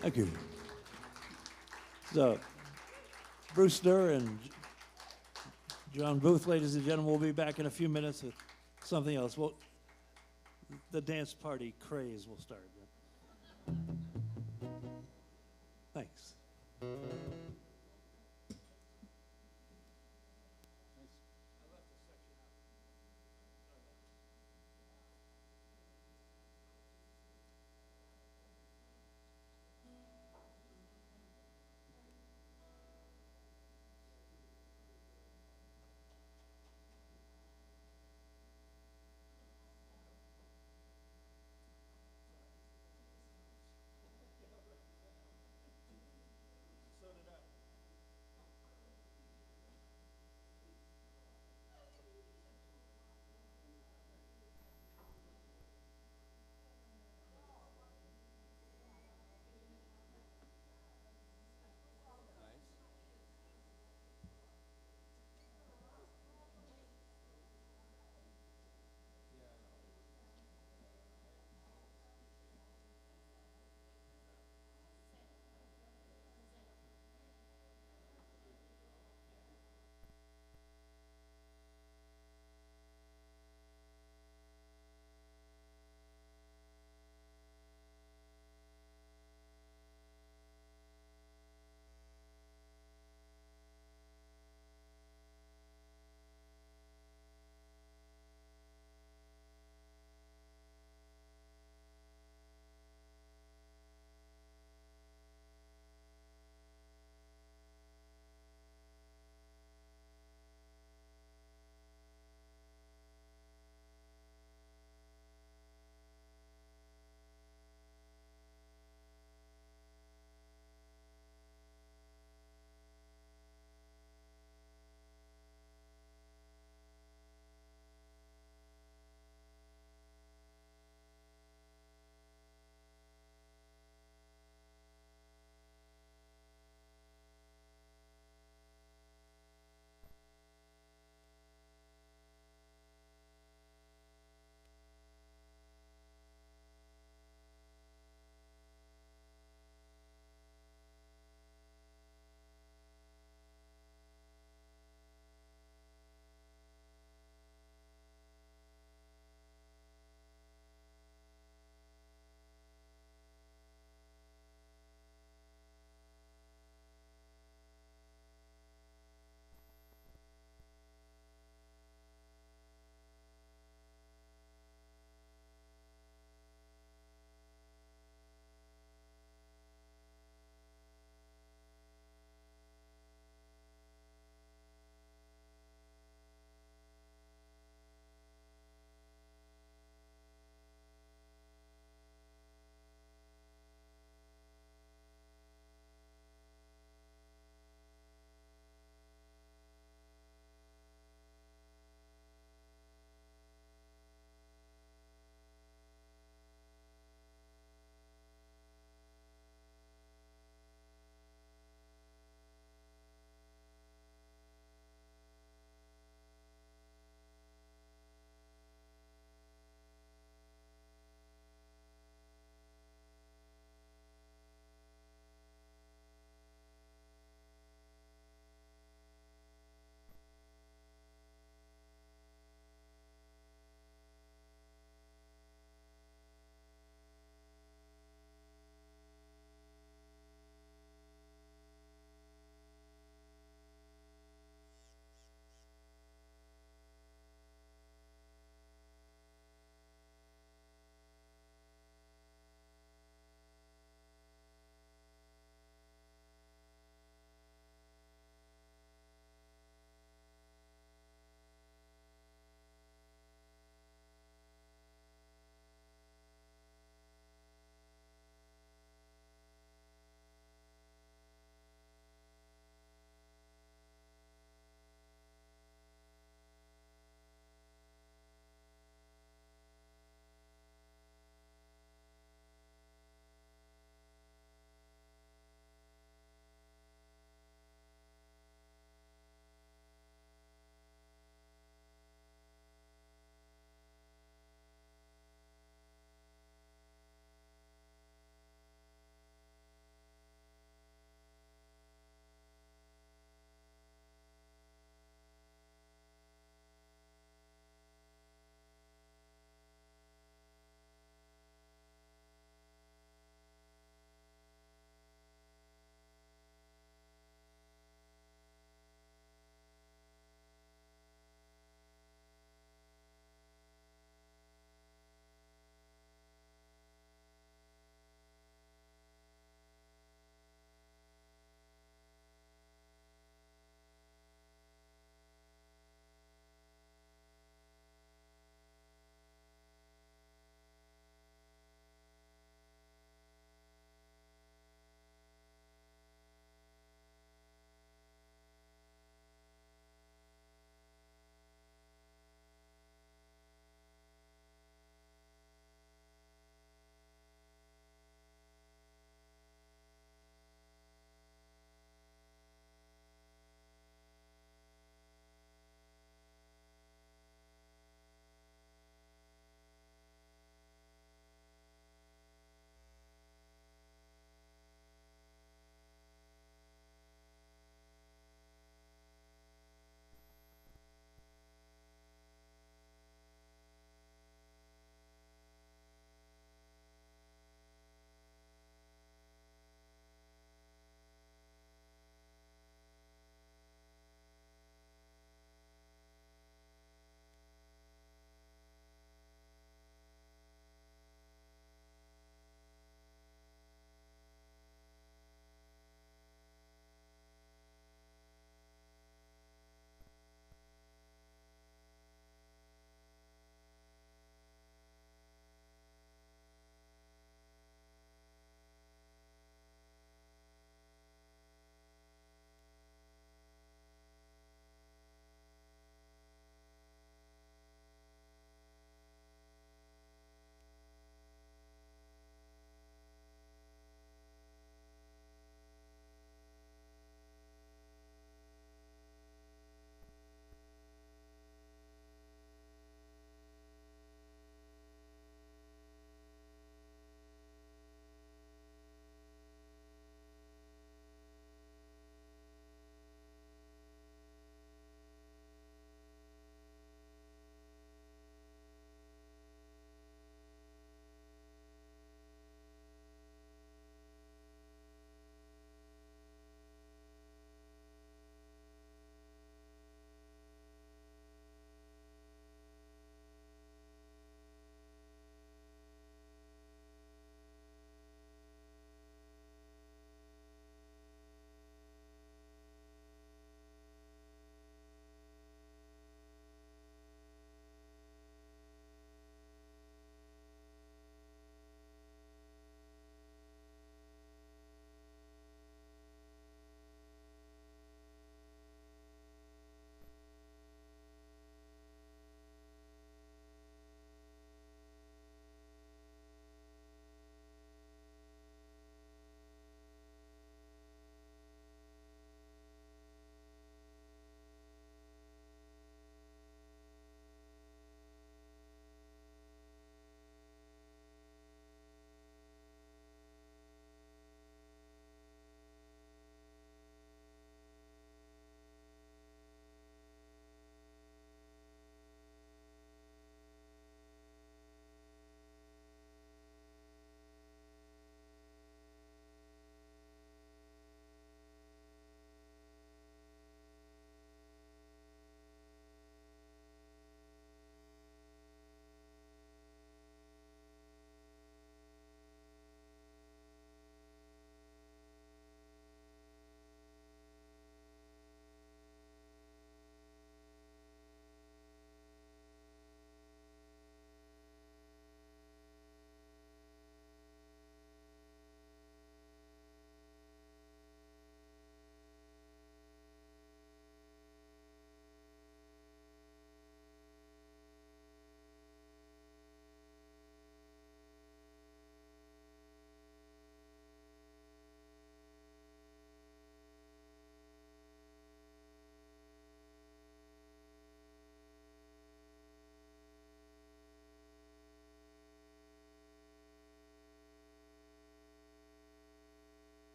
Thank you. So, Brewster and John Booth, ladies and gentlemen, will be back in a few minutes with something else. Well, the dance party craze will start. Thanks. So did I.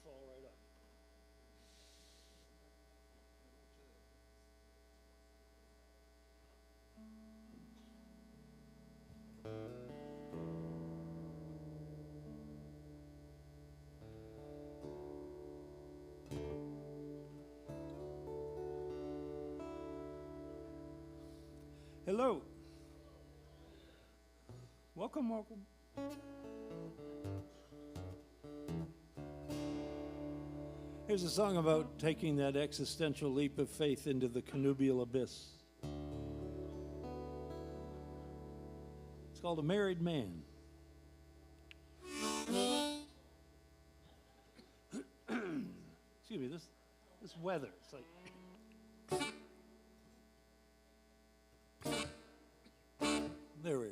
fall right up. Hello. Welcome, welcome. Here's a song about taking that existential leap of faith into the connubial abyss. It's called A Married Man. Excuse me, this weather, it's like... There we are.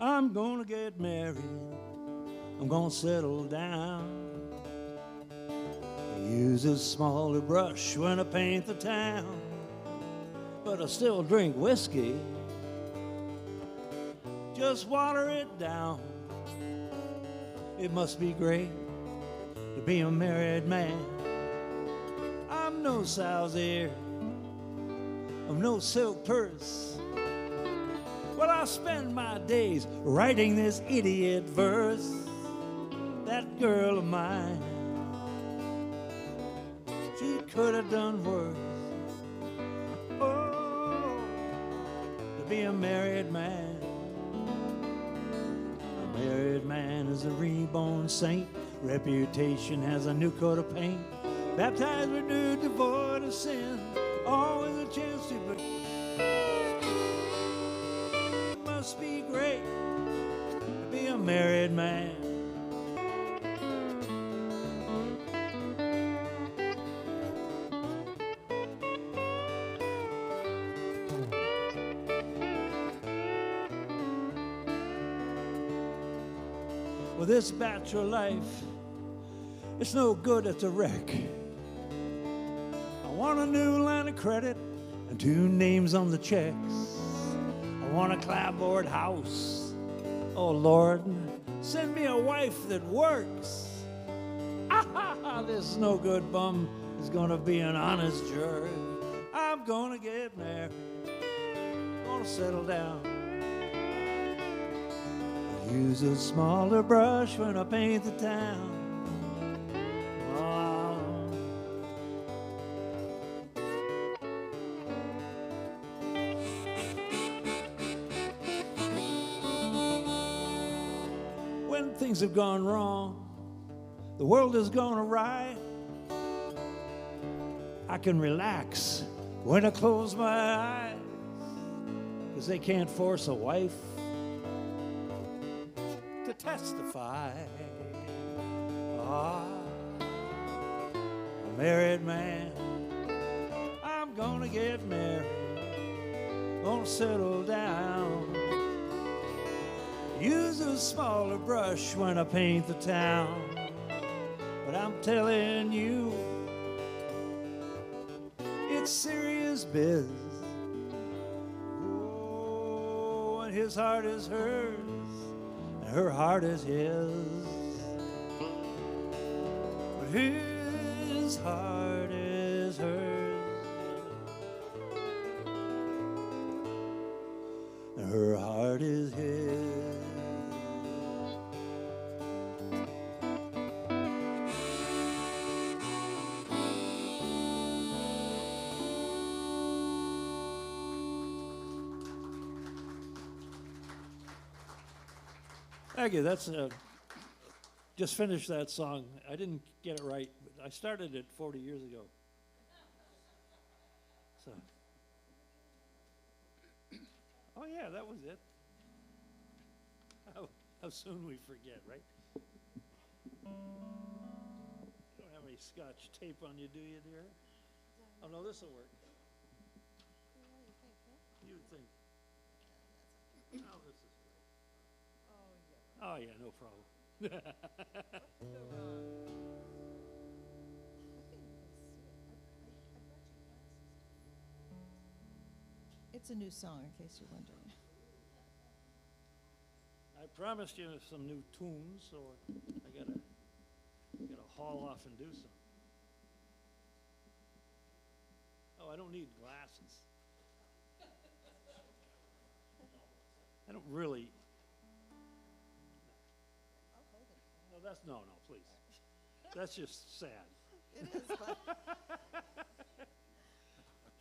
I'm gonna get married, I'm gonna settle down. I use a smaller brush when I paint the town, but I still drink whiskey, just water it down. It must be great to be a married man. I'm no sow's ear, I'm no silk purse. Well, I spend my days writing this idiot verse. That girl of mine, she could have done worse. Oh, to be a married man. A married man is a reborn saint. Reputation has a new coat of paint. Baptized, renewed, devoid of sin. Always a chance to be. Must be great to be a married man. Well, this bachelor life, it's no good, it's a wreck. I want a new line of credit and 2 names on the checks. I want a clapboard house. Oh, Lord, send me a wife that works. This no good bum is gonna be an honest jerk. I'm gonna get married, gonna settle down. I use a smaller brush when I paint the town. When things have gone wrong, the world has gone awry, I can relax when I close my eyes, 'cause they can't force a wife to testify. Ah, a married man, I'm gonna get married, gonna settle down. Use a smaller brush when I paint the town. But I'm telling you, it's serious biz. Oh, and his heart is hers, and her heart is his. But his heart is hers, and her heart is his. Thank you. That's just finished that song. I didn't get it right, but I started it 40 years ago. So, oh yeah, that was it. How soon we forget, right? You don't have any Scotch tape on you, do you, dear? Oh no, this will work. You would think. Oh, yeah, no problem. What could go wrong? It's a new song, in case you're wondering. I promised you some new tunes, so I gotta haul off and do some. Oh, I don't need glasses. I don't really. I'll hold it. No, please. That's just sad. It is, but.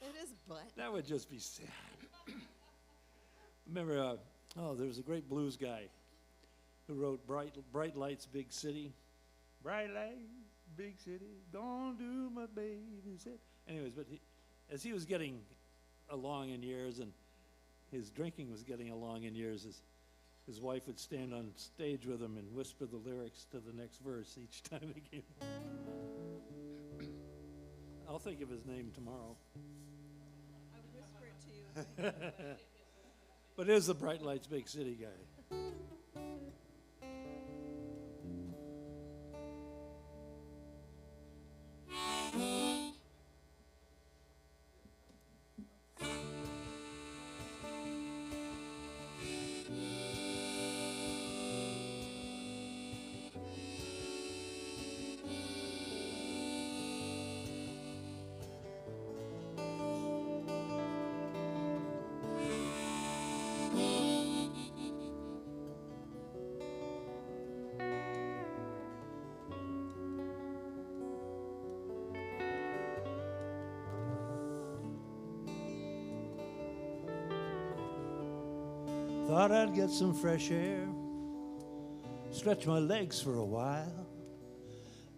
It is, but. That would just be sad. Remember, there was a great blues guy who wrote Bright Lights, Big City. Bright lights, big city, gonna do my baby's head. Anyways, but as he was getting along in years and his drinking was getting along in years, his wife would stand on stage with him and whisper the lyrics to the next verse each time he came. I'll think of his name tomorrow. I would whisper it to you. But it is the Bright Lights Big City guy. Thought I'd get some fresh air, stretch my legs for a while.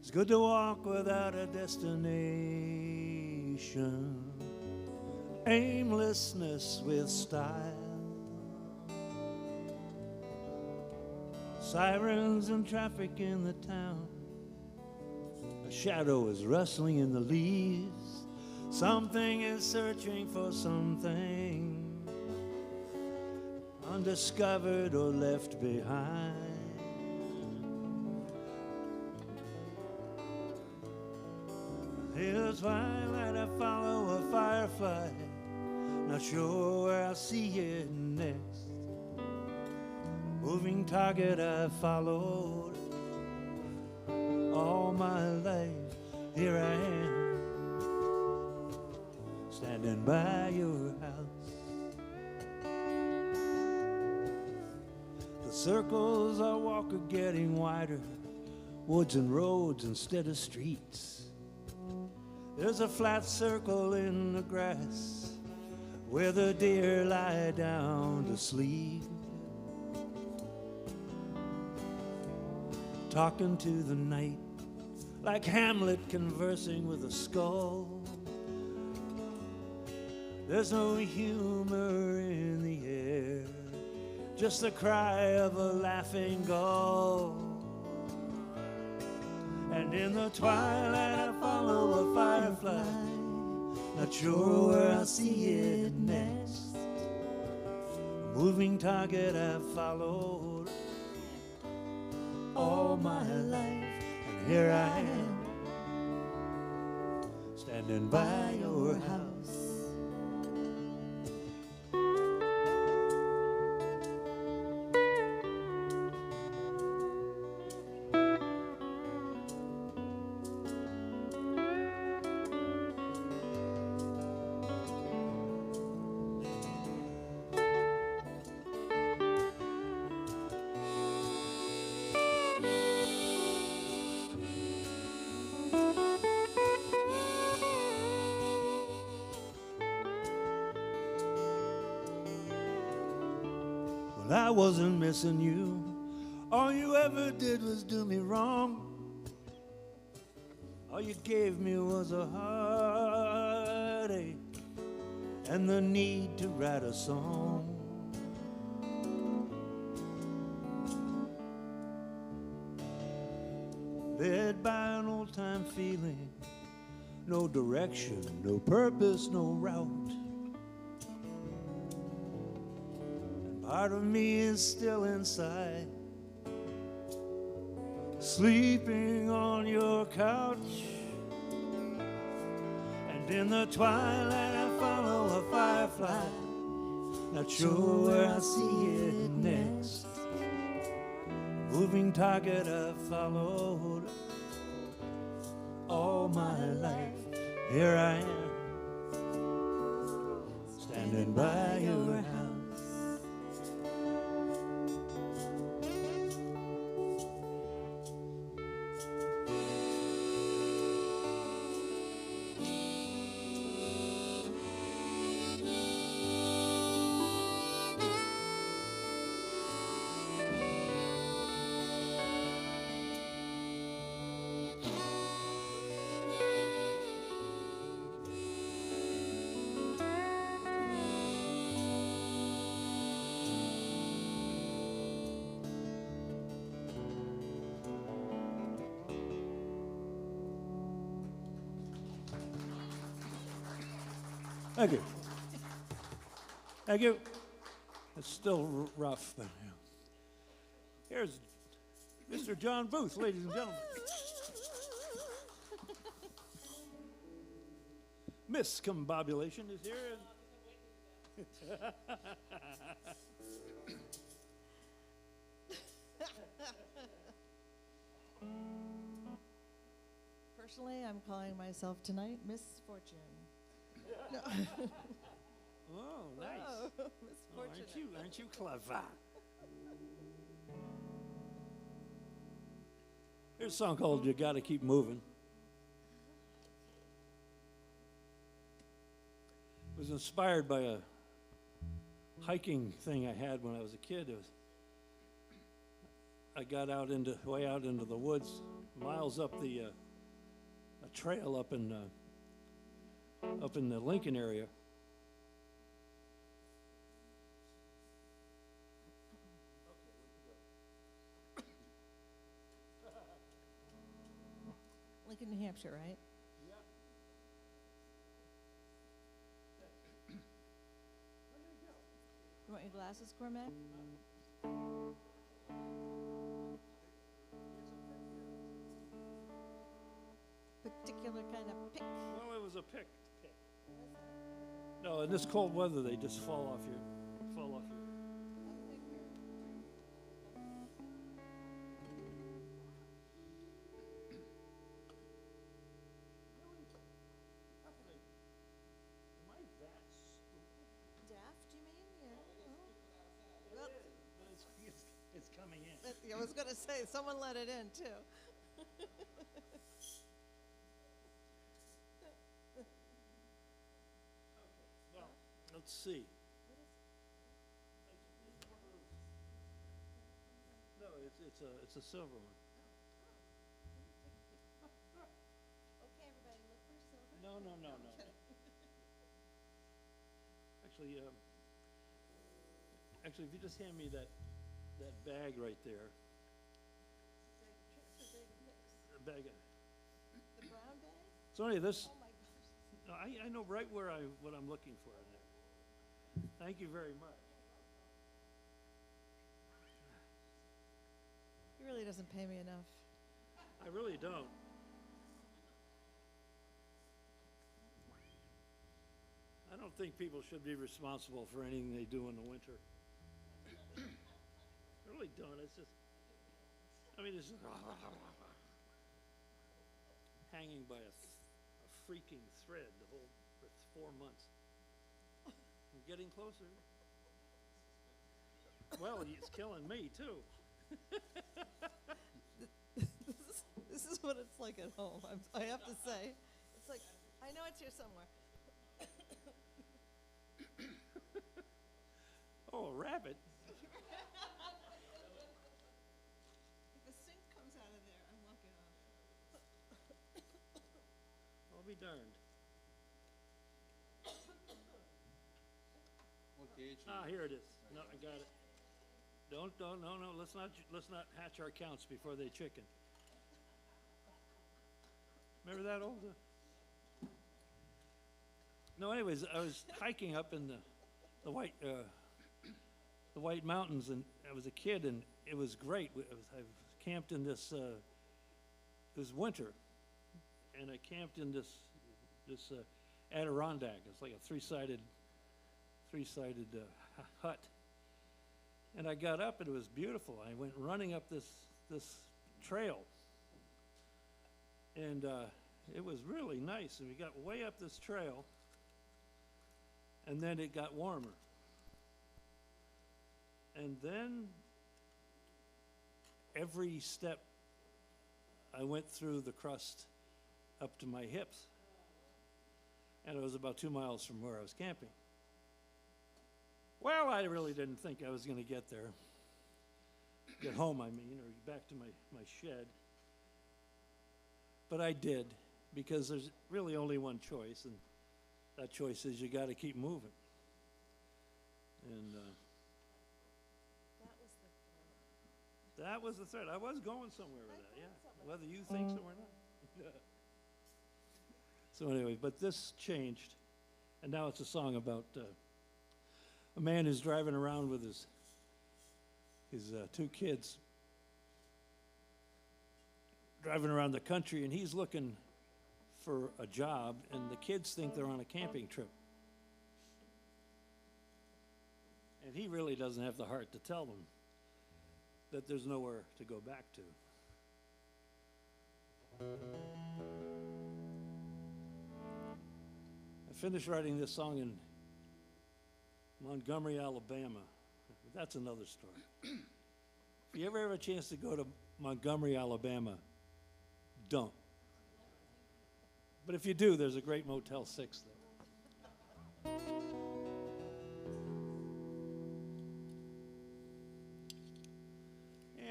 It's good to walk without a destination, aimlessness with style. Sirens and traffic in the town, a shadow is rustling in the leaves. Something is searching for something undiscovered or left behind. In the twilight I follow a firefly, not sure where I'll see it next. Moving target I've followed all my life. Here I am, standing by your house. The circles I walk are getting wider, woods and roads instead of streets. There's a flat circle in the grass where the deer lie down to sleep. Talking to the night like Hamlet conversing with a skull. There's no humor in the air, just the cry of a laughing gull. And in the twilight I follow a firefly, not sure where I'll see it next. A moving target I've followed all my life, and here I am, standing by your house. I wasn't missing you. All you ever did was do me wrong. All you gave me was a heartache and the need to write a song. Led by an old-time feeling, no direction, no purpose, no route. Part of me is still inside, sleeping on your couch. And in the twilight I follow a firefly, not sure where I see it next. Moving target I've followed all my life. Here I am, standing by your house. Thank you. Thank you. It's still rough, but yeah. Here's Mr. John Booth, ladies and gentlemen. Miscombobulation is here. Personally, I'm calling myself tonight Miss Fortune. No. Oh, nice. Oh, Oh, misfortunate. aren't you clever? Here's a song called You Gotta Keep Moving. It was inspired by a hiking thing I had when I was a kid. I got way out into the woods, miles up a trail up in the Lincoln area. Lincoln, New Hampshire, right? Yeah. You want your glasses, Cormac? Particular kind of pick. Well, it was a pick. No, in this cold weather, they just fall off your. Daft, you mean? Yeah. Well, It's coming in. I was going to say, someone let it in, too. Well, let's see. No, it's a silver one. Okay, everybody, look for silver. No. Actually, if you just hand me that bag right there, Tricks or big mix? the bag. The brown bag? So anyway, this. Oh, my gosh. No, I know right what I'm looking for in there. Thank you very much. He really doesn't pay me enough. I really don't. I don't think people should be responsible for anything they do in the winter. I really don't. It's just, it's just hanging by a freaking thread for 4 months. I'm getting closer. Well, it's killing me too. This is what it's like at home, I have to say. It's like, I know it's here somewhere. Oh, a rabbit. If a sink comes out of there, I'm walking off. I'll be darned. What gauge? Here it is. No, I got it. No. Let's not hatch our counts before they chicken. Remember that old? No, anyways, I was hiking up in the White Mountains, and I was a kid, and it was great. I camped in this it was winter, and I camped in this Adirondack. It's like a three-sided hut. And I got up, and it was beautiful. I went running up this trail, and it was really nice. And we got way up this trail, and then it got warmer. And then every step I went through the crust up to my hips. And it was about 2 miles from where I was camping. Well, I really didn't think I was going to get there. Get home, I mean, or back to my shed. But I did, because there's really only one choice, and that choice is you got to keep moving. And that was the thread. I was going somewhere with that, yeah. Whether you think so or not. So anyway, but this changed, and now it's a song about a man who's driving around with his 2 kids, driving around the country, and he's looking for a job, and the kids think they're on a camping trip. And he really doesn't have the heart to tell them that there's nowhere to go back to. I finished writing this song in Montgomery, Alabama. But that's another story. If you ever have a chance to go to Montgomery, Alabama, don't. But if you do, there's a great Motel 6 there.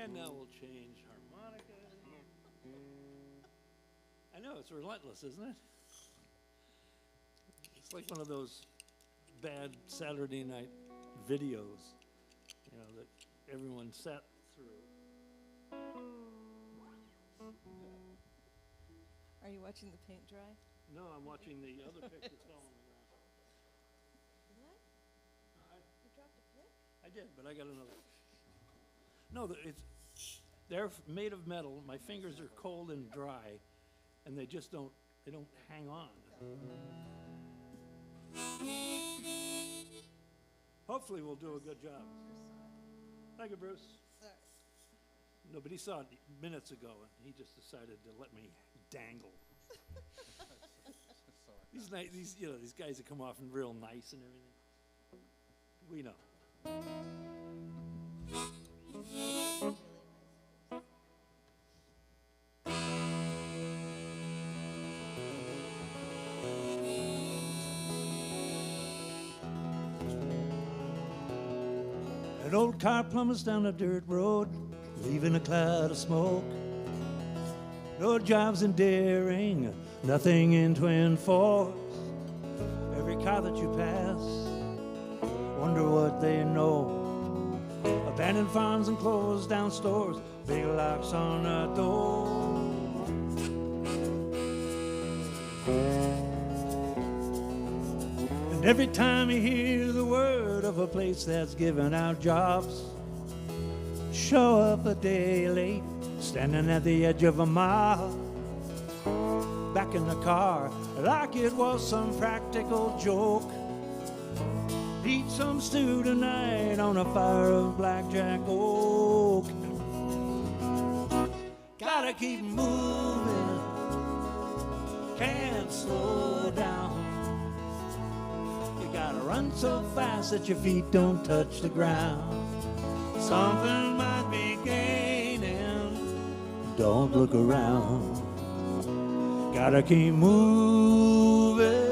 And now we'll change harmonica. I know, it's relentless, isn't it? It's like one of those bad Saturday night videos, you know, that everyone sat through. Are you watching the paint dry? No, I'm watching the other pick that's fell on the ground. What? You dropped a pick? I did, but I got another. No, they're made of metal. My fingers are cold and dry, and they just don't hang on. Hopefully we'll do a good job. Thank you, Bruce. Sorry. No, but he saw it minutes ago, and he just decided to let me dangle. These guys that come off and real nice and everything. We know. An old car plummets down a dirt road, leaving a cloud of smoke. No jobs endearing, nothing in twin force. Every car that you pass, wonder what they know. Abandoned farms and closed down stores, big locks on the door. And every time you hear the word of a place that's giving out jobs, show up a day late, standing at the edge of a mile, back in the car like it was some practical joke. Eat some stew tonight on a fire of blackjack oak. Gotta keep moving, can't slow down. You gotta run so fast that your feet don't touch the ground. Something might be gaining, don't look around. Gotta keep moving.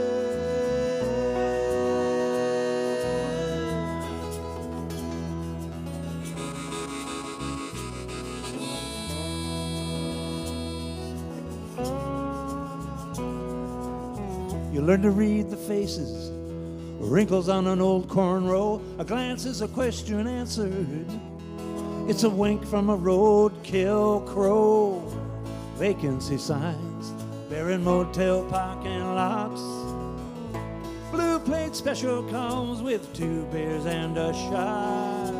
You learn to read the faces, wrinkles on an old cornrow. A glance is a question answered. It's a wink from a roadkill crow. Vacancy signs, bearing motel parking lots. Blue plate special comes with 2 beers and a shot.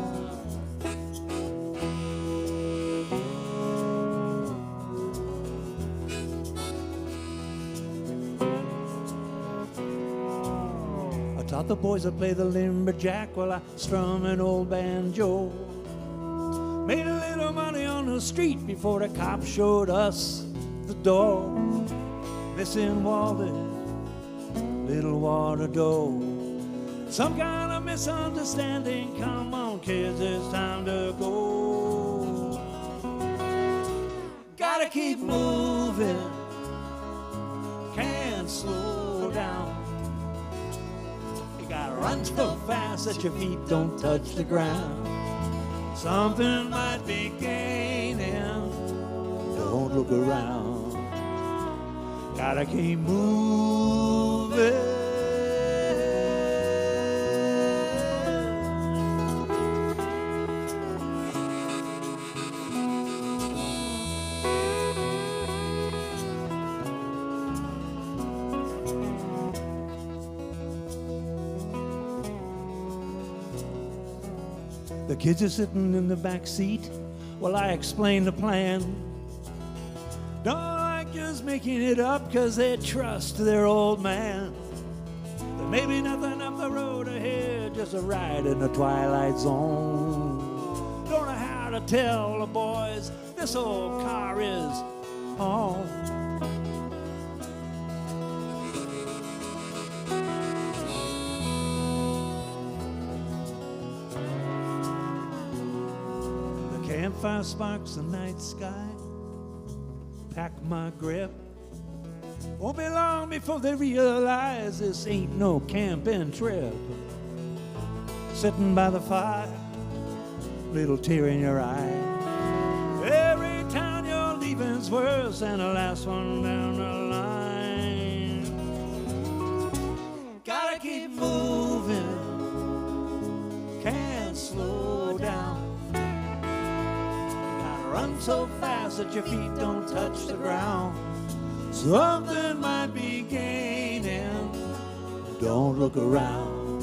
Thought the boys would play the lumberjack while I strum an old banjo. Made a little money on the street before the cops showed us the door. Missing Wally, little water door. Some kind of misunderstanding. Come on, kids, it's time to go. Gotta keep moving, can't slow down. You gotta run so fast that your feet don't touch the ground. Something might be gaining, don't look around. Gotta keep moving. The kids are sitting in the back seat while I explain the plan. Don't like just making it up 'cause they trust their old man. There may be nothing up the road ahead, just a ride in the twilight zone. Don't know how to tell the boys this old car is home. Campfire sparks the night sky, pack my grip. Won't be long before they realize this ain't no camping trip. Sitting by the fire, little tear in your eye. Every town you're leaving's worse than the last one down the line. Gotta keep moving, can't slow down. Run so fast that your feet don't touch the ground. Something might be gaining, don't look around.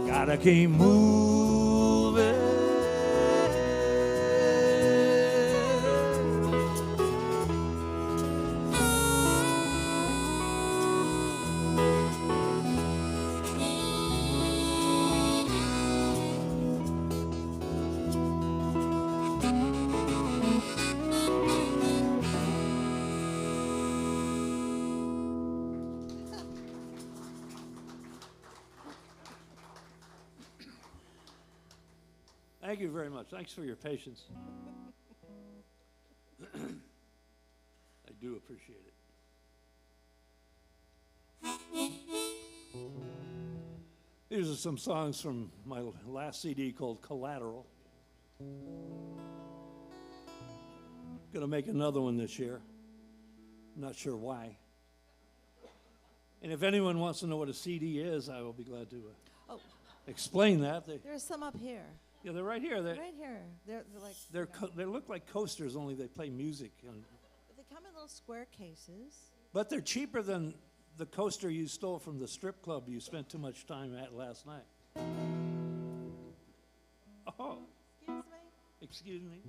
Gotta keep moving. Thank you very much. Thanks for your patience. I do appreciate it. These are some songs from my last CD called Collateral. Gonna make another one this year. I'm not sure why. And if anyone wants to know what a CD is, I will be glad to explain that. There's some up here. Yeah, they're right here. Right here. They're like. They look like coasters, only they play music. They come in little square cases. But they're cheaper than the coaster you stole from the strip club you spent too much time at last night. Oh. Excuse me? Excuse me?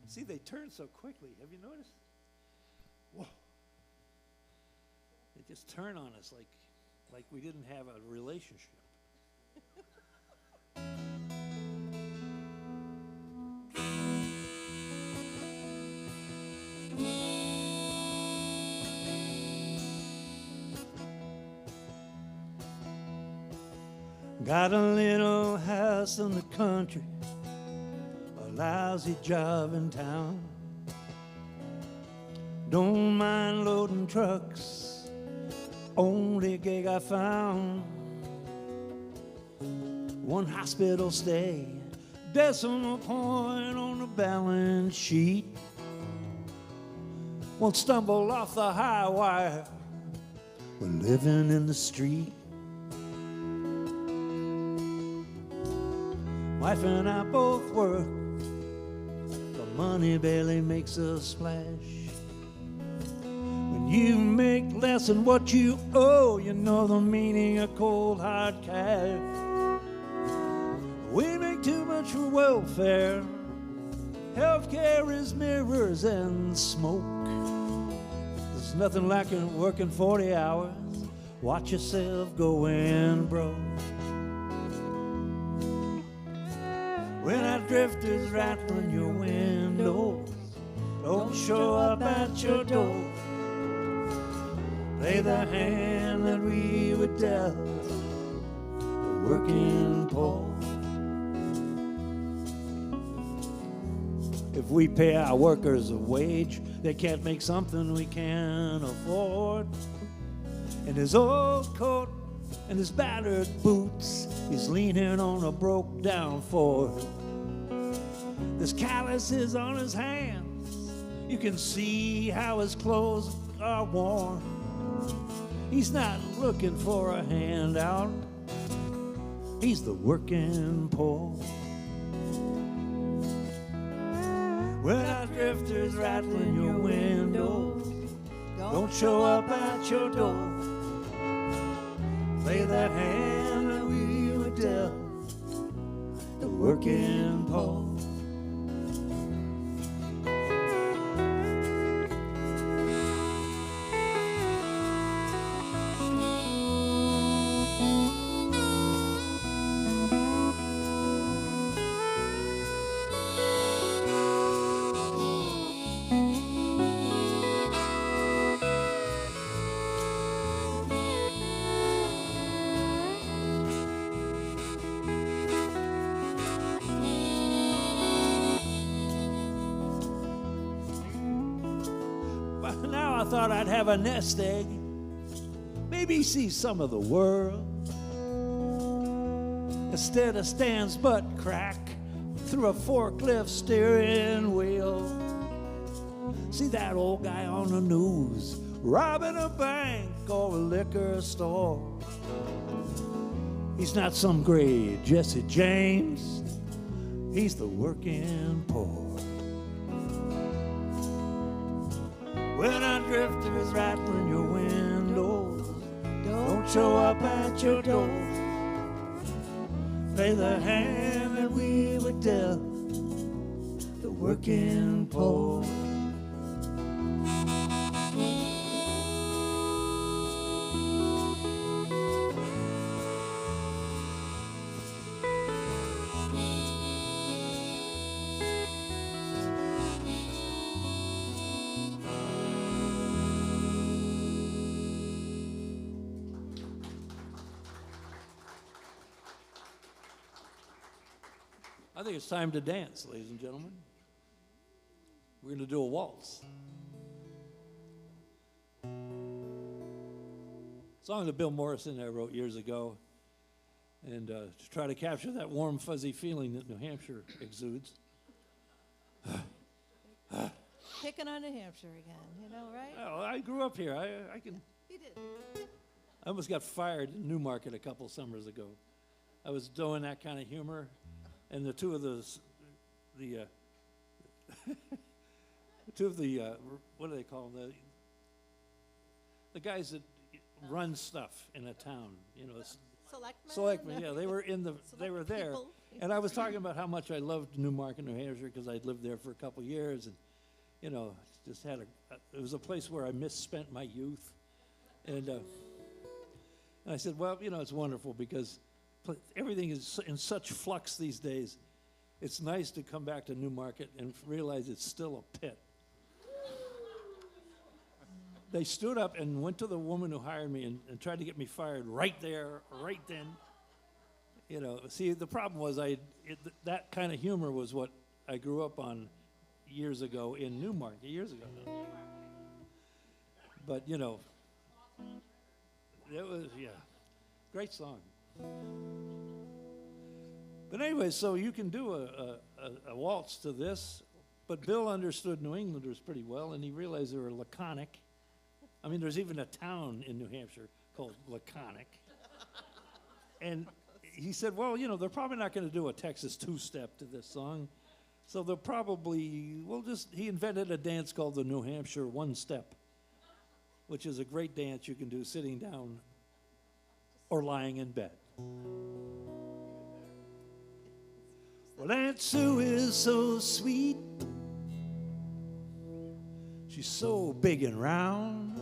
See, they turn so quickly. Have you noticed? Whoa. They just turn on us like we didn't have a relationship. Got a little house in the country, a lousy job in town. Don't mind loading trucks, only gig I found. One hospital stay, decimal point on the balance sheet. Won't stumble off the high wire when living in the street. Wife and I both work, the money barely makes a splash. When you make less than what you owe, you know the meaning of cold hard cash. We make too much for welfare. Healthcare is mirrors and smoke. There's There's nothing like working 40 hours. Watch yourself going broke. When that drifter's rattling your windows, don't show up at your door. Play the hand that we were dealt, the working poor. If we pay our workers a wage, they can't make something we can't afford. In his old coat and his battered boots, he's leaning on a broke down Ford. There's calluses on his hands, you can see how his clothes are worn. He's not looking for a handout, he's the working poor. When our drifters rattling your windows, don't show up at your door. Play that hand that we were dealt, the working poor. Now I thought I'd have a nest egg, maybe see some of the world. Instead of Stan's butt crack through a forklift steering wheel. See that old guy on the news robbing a bank or a liquor store. He's not some great Jesse James, he's the working poor. When our drifters rattling your windows, don't show up at your door. Play the hand that we were dealt, the working poor. I think it's time to dance, ladies and gentlemen. We're going to do a waltz. Song that Bill Morrison and I wrote years ago, and to try to capture that warm, fuzzy feeling that New Hampshire exudes. Picking on New Hampshire again, you know, right? Oh, I grew up here. I can. You did. I almost got fired in Newmarket a couple summers ago. I was doing that kind of humor. And the two of the what do they call them? The guys that run stuff in a town, you know. Selectmen, yeah, they were they were there. People. And I was talking about how much I loved Newmarket, New Hampshire, because I'd lived there for a couple years, and you know, just had it was a place where I misspent my youth, and I said, well, you know, it's wonderful because everything is in such flux these days. It's nice to come back to Newmarket and realize it's still a pit. They stood up and went to the woman who hired me and tried to get me fired right there, right then. You know, see, the problem was that kind of humor was what I grew up on years ago in Newmarket, years ago. But, you know, it was, yeah, great song. But anyway, so you can do a waltz to this, but Bill understood New Englanders pretty well, and he realized they were laconic. I mean, there's even a town in New Hampshire called Laconic. And he said, well, you know, they're probably not going to do a Texas two-step to this song, so they'll probably, he invented a dance called the New Hampshire one-step, which is a great dance you can do sitting down or lying in bed. Well, Aunt Sue is so sweet. She She's so big and round.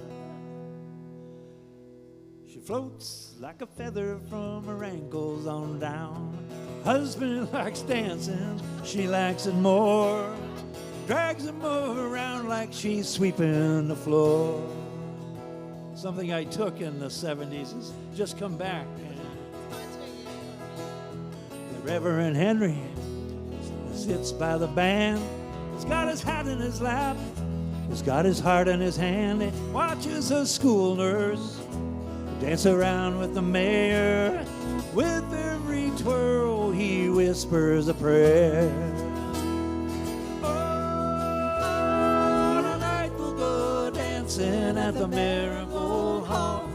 She floats like a feather from her ankles on down. Husband likes dancing, she likes it more. Drags him around like she's sweeping the floor. Something I took in the 70s has just come back. The Reverend Henry sits by the band. He's got his hat in his lap. He's got his heart in his hand. He watches a school nurse dance around with the mayor. With every twirl, he whispers a prayer. Oh, tonight we'll go dancing at the Marigold Hall.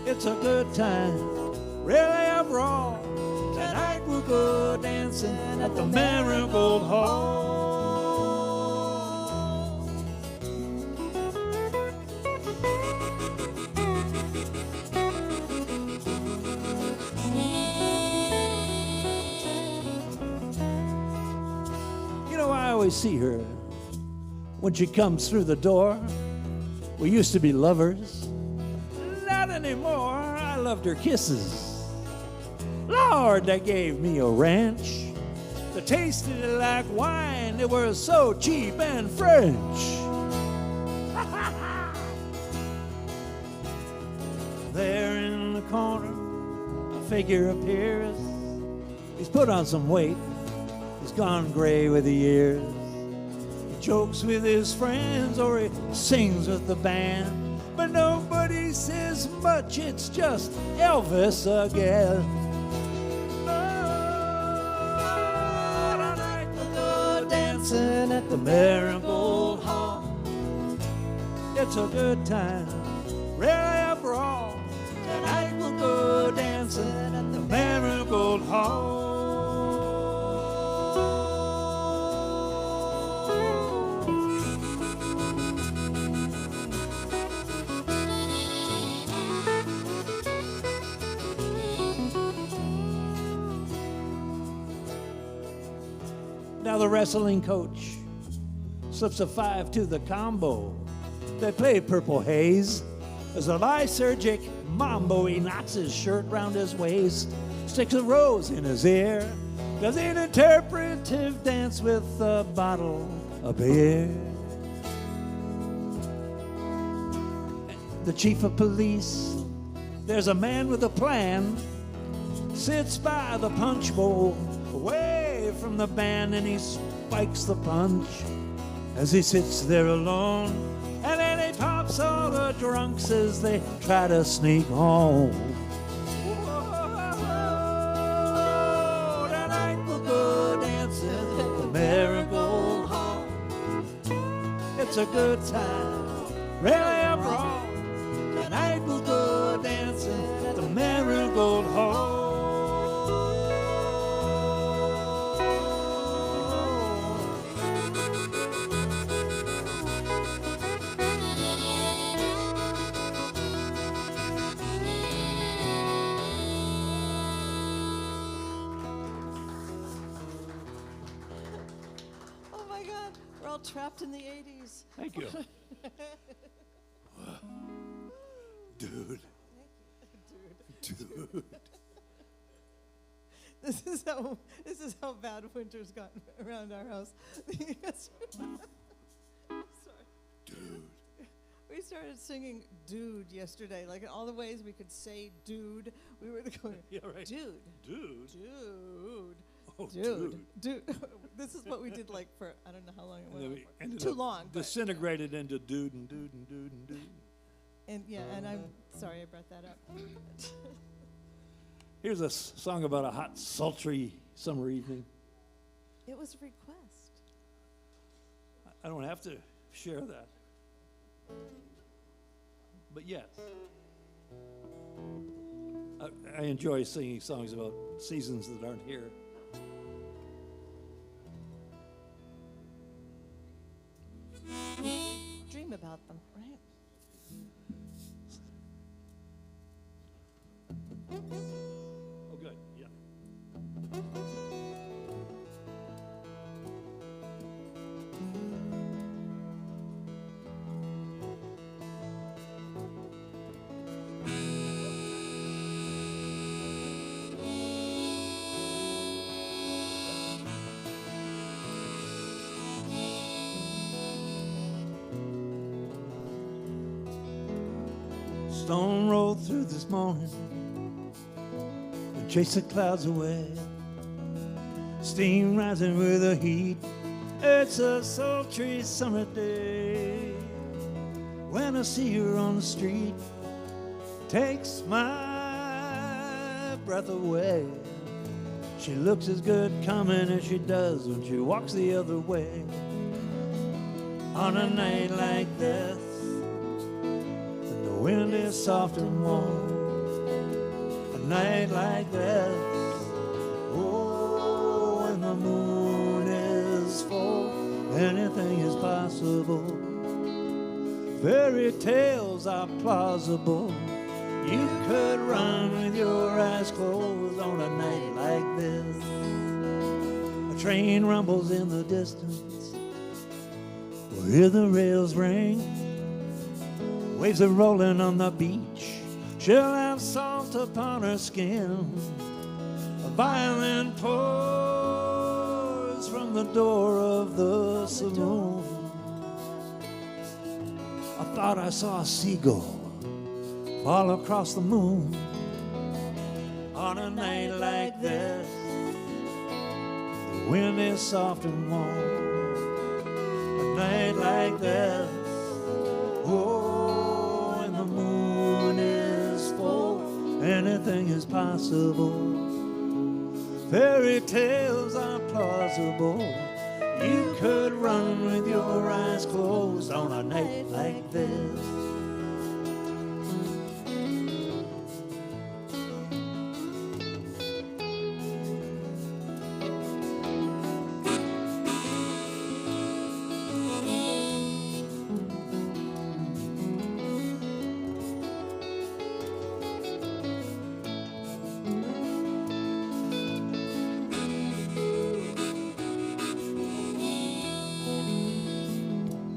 It's a good time, really after all. Tonight we'll go dancing at the Marigold Hall. I always see her when she comes through the door. We used to be lovers, not anymore. I loved her kisses. Lord, they gave me a wrench. They tasted like wine. They were so cheap and French. There in the corner, a figure appears. He's put on some weight. He's gone gray with the years. He jokes with his friends or he sings with the band, but nobody says much, it's just Elvis again. Oh, tonight we'll go dancing at the Marigold Hall. It's a good time, really after all. Tonight we'll go dancing at the Marigold Hall. Now the wrestling coach slips a 5 to the combo. They play Purple Haze. As a lysergic mambo, he knots his shirt round his waist, sticks a rose in his ear, does an interpretive dance with a bottle of beer. The chief of police, there's a man with a plan, sits by the punch bowl, away from the band, and he spikes the punch as he sits there alone. And then he pops all the drunks as they try to sneak home. Whoa, tonight we'll go dancing at the Marigold Hall. It's a good time, really after all. Tonight we'll go dancing at the Marigold Hall. Trapped in the 80s. Thank you. Dude. Dude. This is how bad winter's gotten around our house. Sorry. Dude. We started singing "Dude" yesterday. Like in all the ways we could say "dude," we were going, Yeah, right. "Dude, Dude. dude." Oh, Dude. This is what we did like for, I don't know how long it And then went we on. ended Too up long. but- disintegrated into dude and dude and dude and dude. And yeah, and I'm sorry I brought that up. Here's a song about a hot, sultry summer evening. It was a request. I don't have to share that. But yes. I enjoy singing songs about seasons that aren't here. Dream about them, right? Oh, good. Yeah. Stone rolled through this morning and chased the clouds away. Steam rising with the heat. It's a sultry summer day. When I see her on the street, takes my breath away. She looks as good coming as she does when she walks the other way. On a night like this, and the wind is soft and warm. A night like this, oh, when the moon is full, anything is possible. Fairy tales are plausible. You could run with your eyes closed on a night like this. A train rumbles in the distance. We'll hear the rails ring. Waves are rolling on the beach. She'll have salt upon her skin. A violin pours from the door of the saloon. I thought I saw a seagull all across the moon. On a night like this, the wind is soft and warm. A night like this, oh, and the moon is full, anything is possible. Fairy tales are plausible. You could run with your eyes closed on a night like this.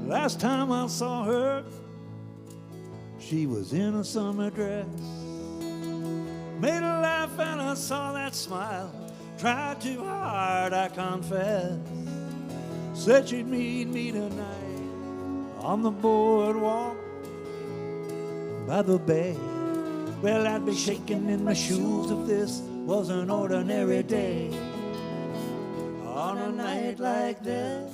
Last time I saw her, she was in a summer dress. Made her laugh and I saw that smile. Tried too hard, I confess. Said she'd meet me tonight on the boardwalk by the bay. Well, I'd be shaking in my shoes if this was an ordinary day. On a night like this,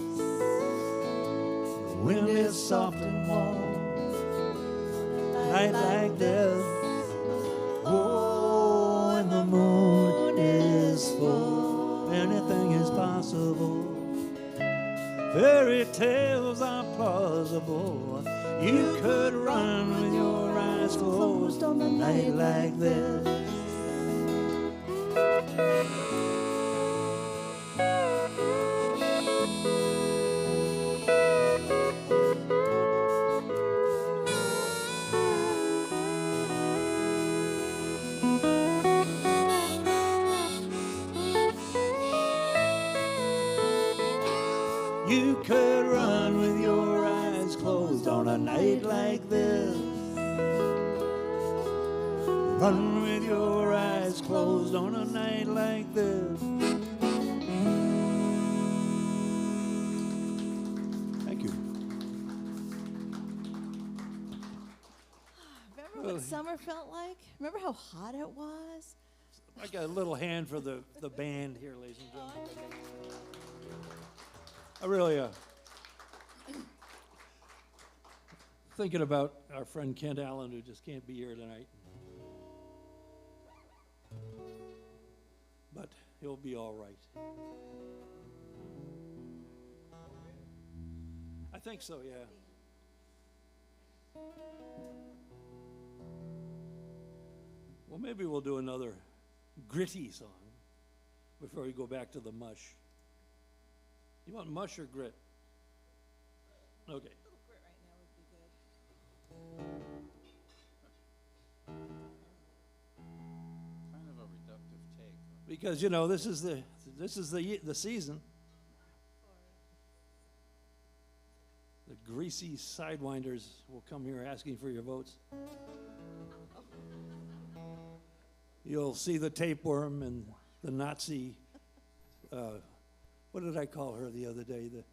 wind is soft and warm. Night like this, oh, and the moon is full, anything is possible. Fairy tales are plausible. You could run with your eyes closed on a night like this. You could run with your eyes closed on a night like this. Run with your eyes closed on a night like this. Thank you. Remember what summer felt like? Remember how hot it was? I got a little hand for the band here, ladies and gentlemen. I really thinking about our friend Kent Allen, who just can't be here tonight. But he'll be all right. I think so, yeah. Well, maybe we'll do another gritty song before we go back to the mush. You want mush or grit? Okay. A little grit right now would be good. Kind of a reductive take. Because you know this is the season. The greasy sidewinders will come here asking for your votes. You'll see the tapeworm and the Nazi. What did I call her the other day? The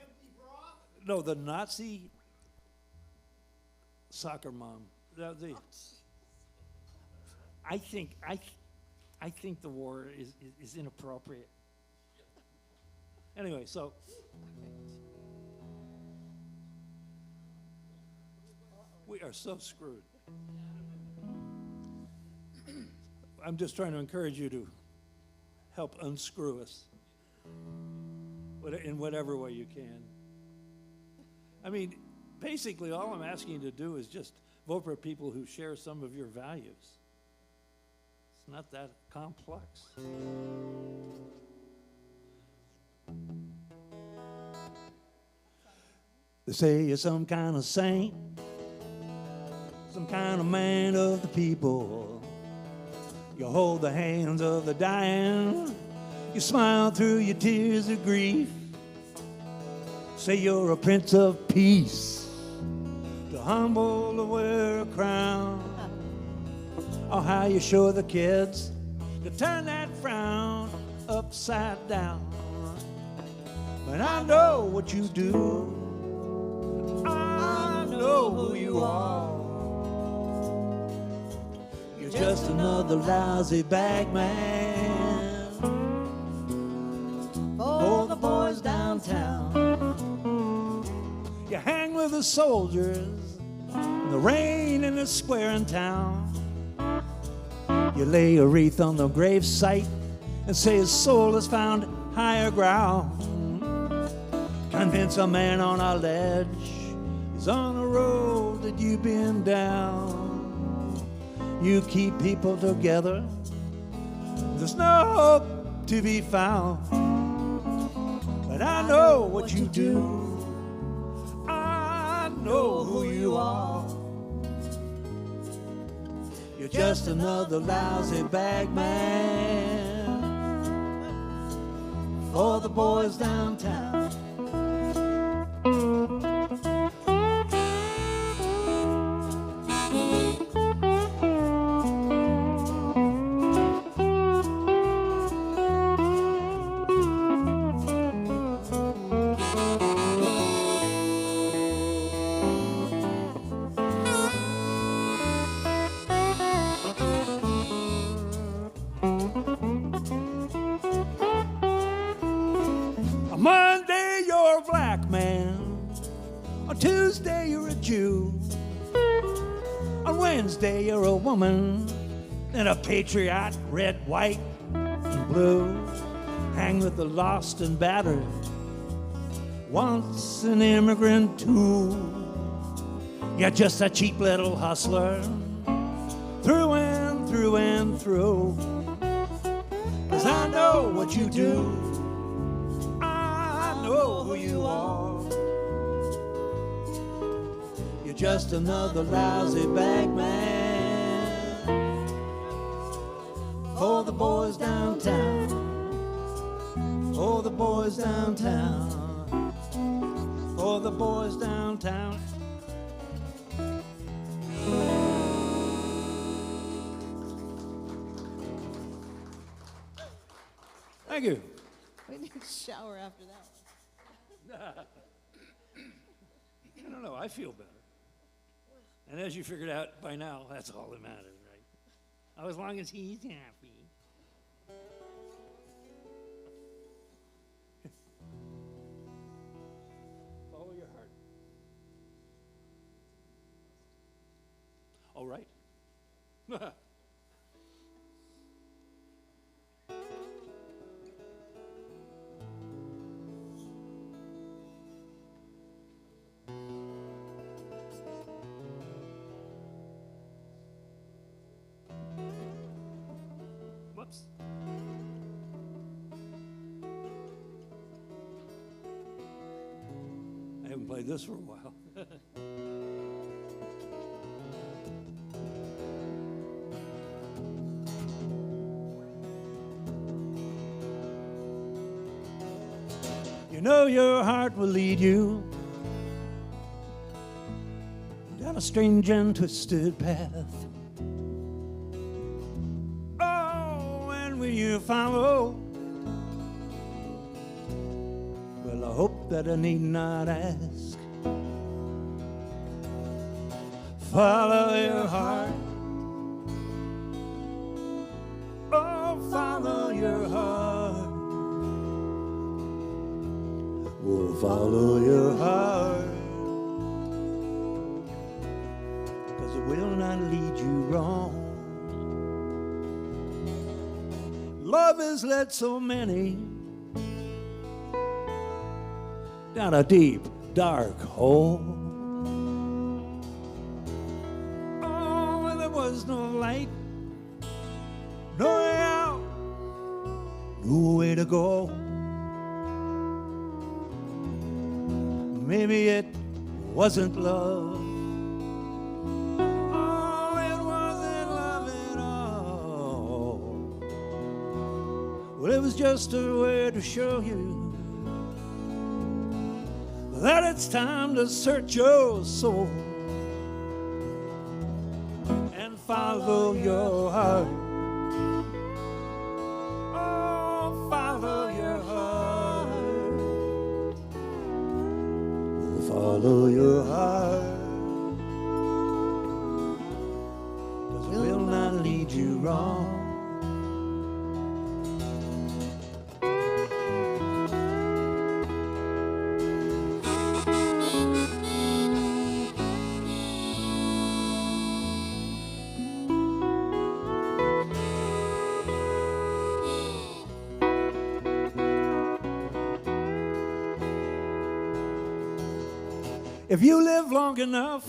empty broth? No, the Nazi soccer mom. I think the war is inappropriate. Anyway, so we are so screwed. I'm just trying to encourage you to help unscrew us in whatever way you can. I mean, basically all I'm asking you to do is just vote for people who share some of your values. It's not that complex. They say you're some kind of saint, some kind of man of the people. You hold the hands of the dying, you smile through your tears of grief. Say you're a prince of peace, too humble to wear a crown. Oh, how you show the kids to turn that frown upside down. But I know what you do, I know who you are. You're just another lousy bagman for the boys downtown. You hang with the soldiers in the rain in the square in town. You lay a wreath on the grave site and say his soul has found higher ground. Convince a man on a ledge he's on a road that you've been down. You keep people together, there's no hope to be found. But I know what you do, I know who you are. You're just another lousy bagman for the boys downtown. Monday, you're a black man. On Tuesday, you're a Jew. On Wednesday, you're a woman. Then a patriot, red, white, and blue. Hang with the lost and battered. Once an immigrant, too. You're just a cheap little hustler. Through and through and through. 'Cause I know what you do, know who you are. You're just another lousy bagman for the boys downtown. For the boys downtown. For the boys downtown. Thank you. We need a shower after that one. I don't know, I feel better. And as you figured out by now, that's all that matters, right? Oh, as long as he's happy. Follow your heart. All right. Whoops. I haven't played this for a while. You know your heart will lead you down a strange and twisted path. Oh, and will you follow? Well, I hope that I need not ask. follow your heart. Oh, follow your heart. Oh, follow your heart. 'Cause it will not lead you wrong. Love has led so many down a deep, dark hole. Oh, where there was no light, no way out, no way to go. Maybe it wasn't love. Oh, it wasn't love at all. Well, it was just a way to show you that it's time to search your soul and follow your heart. Oh, follow your heart. Follow your heart. 'Cause it will not lead you wrong. If you live long enough,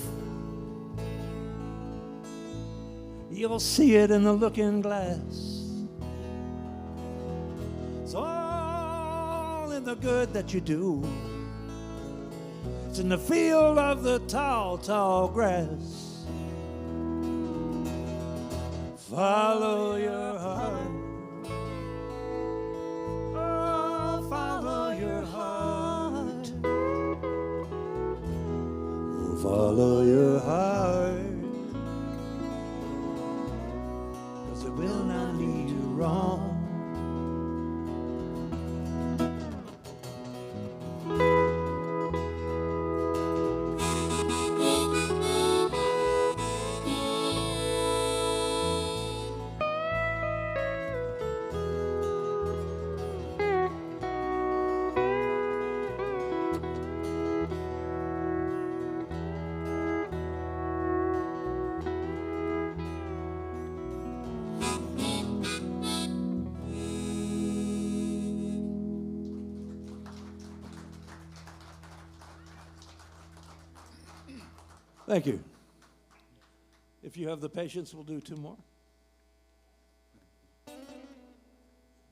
you'll see it in the looking glass. It's all in the good that you do. It's in the field of the tall, tall grass. Follow your heart. Oh, follow your heart. Follow your heart, 'cause it will not lead you wrong. Thank you. If you have the patience, we'll do two more.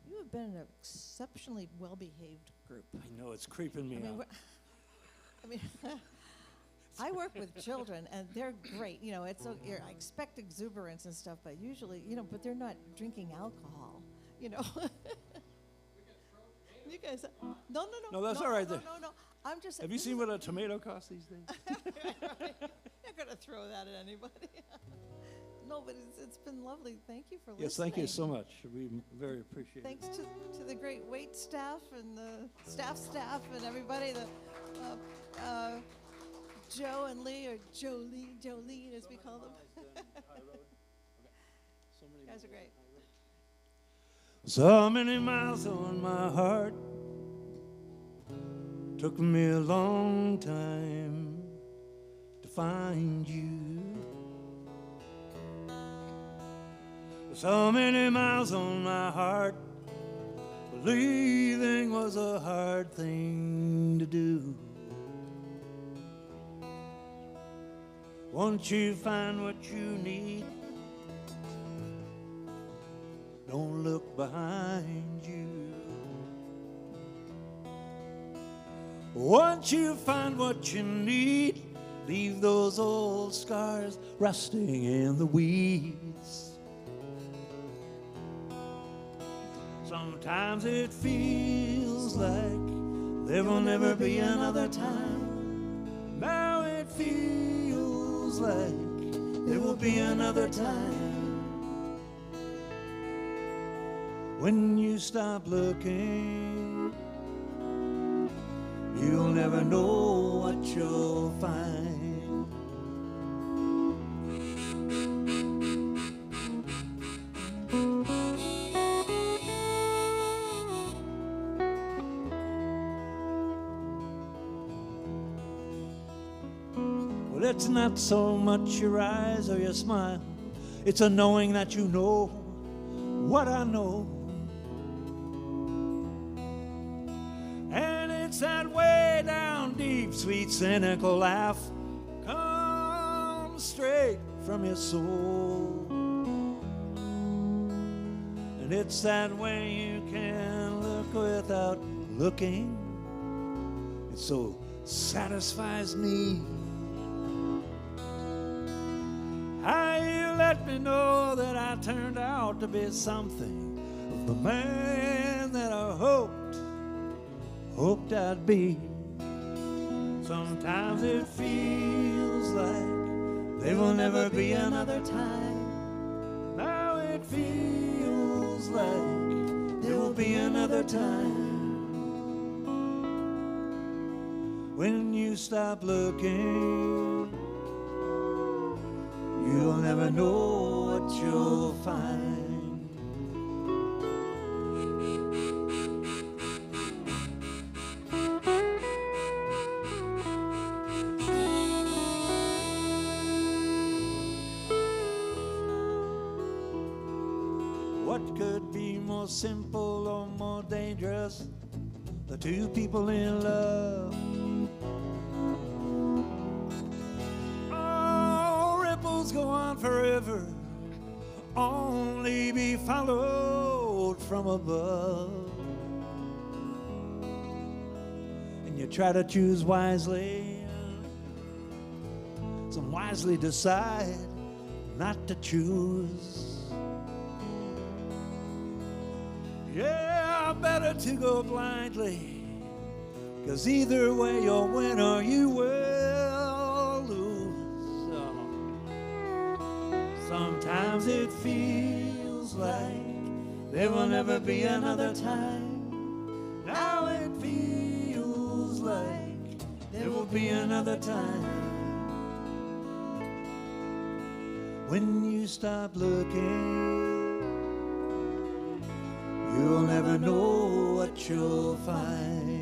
You have been an exceptionally well-behaved group. I know, it's creeping me out. I work with children, and they're great. You know, I expect exuberance and stuff, but usually, but they're not drinking alcohol. You guys, no. No, that's all right. No. I'm just. Have you seen what a tomato costs these days? You're gonna throw that at anybody. No, but it's been lovely. Thank you for listening. Yes, thank you so much. We very appreciate it. Thanks to the great wait staff and the staff and everybody. Joe and Lee, or Jolene as we call them. You guys are great. So many miles on my heart. Took me a long time to find you. So many miles on my heart. Believing was a hard thing to do. Once you find what you need, don't look behind you. Once you find what you need, leave those old scars rusting in the weeds. Sometimes it feels like there will never be another time. Now it feels like there will be another time. When you stop looking, you'll never know what you'll find. But it's not so much your eyes or your smile. It's a knowing that you know what I know. And it's that way down deep, sweet, cynical laugh comes straight from your soul. And it's that way you can look without looking. It so satisfies me. How you let me know that I turned out to be something of the man that I hoped I'd be. Sometimes it feels like there will never be another time. Now it feels like there will be another time. When you stop looking, you'll never know what you'll find. What could be more simple or more dangerous? The two people in love. Go on forever, only be followed from above. And you try to choose wisely, some wisely decide not to choose. Yeah, better to go blindly, 'cause either way you'll win or you will lose. Sometimes it feels like there will never be another time. Now it feels like there will be another time. When you stop looking, you'll never know what you'll find.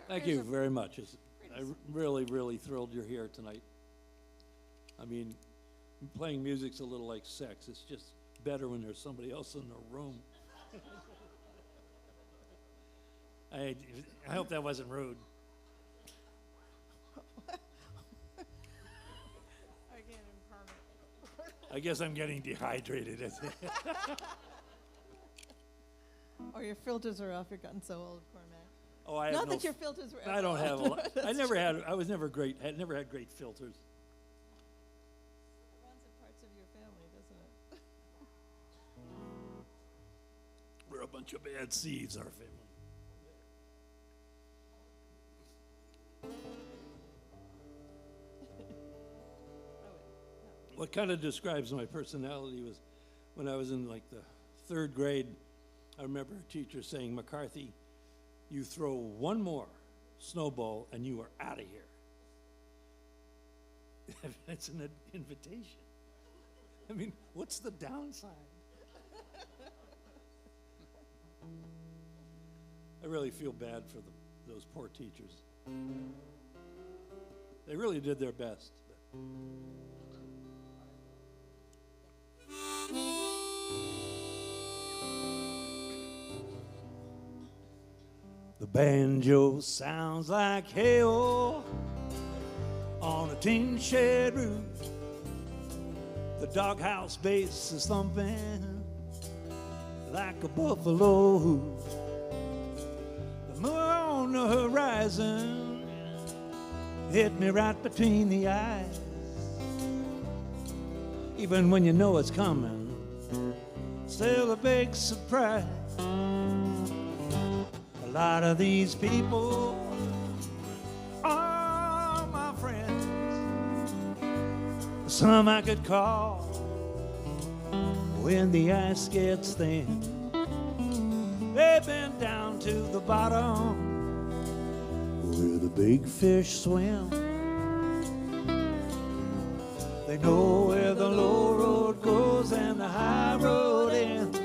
Thank you very much. I'm really, really thrilled you're here tonight. I mean, playing music's a little like sex. It's just better when there's somebody else in the room. I hope that wasn't rude. I guess I'm getting dehydrated. Or your filters are off. You're gotten so old, Cormac. Oh, I have Not no that your filters were ever I don't have a on. lot. I never had. I was never great. I never had great filters. It runs in parts of your family, doesn't it? We're a bunch of bad seeds, our family. What kind of describes my personality was when I was in like the 3rd grade, I remember a teacher saying, "McCarthy, you throw one more snowball and you are out of here." That's an invitation. I mean, what's the downside? I really feel bad for those poor teachers. They really did their best. The banjo sounds like hail on a tin shed roof. The doghouse bass is thumping like a buffalo hoof. The moon on the horizon hit me right between the eyes. Even when you know it's coming, still a big surprise. lot of these people are my friends. Some I could call when the ice gets thin. They've been down to the bottom where the big fish swim. They know where the low road goes and the high road ends.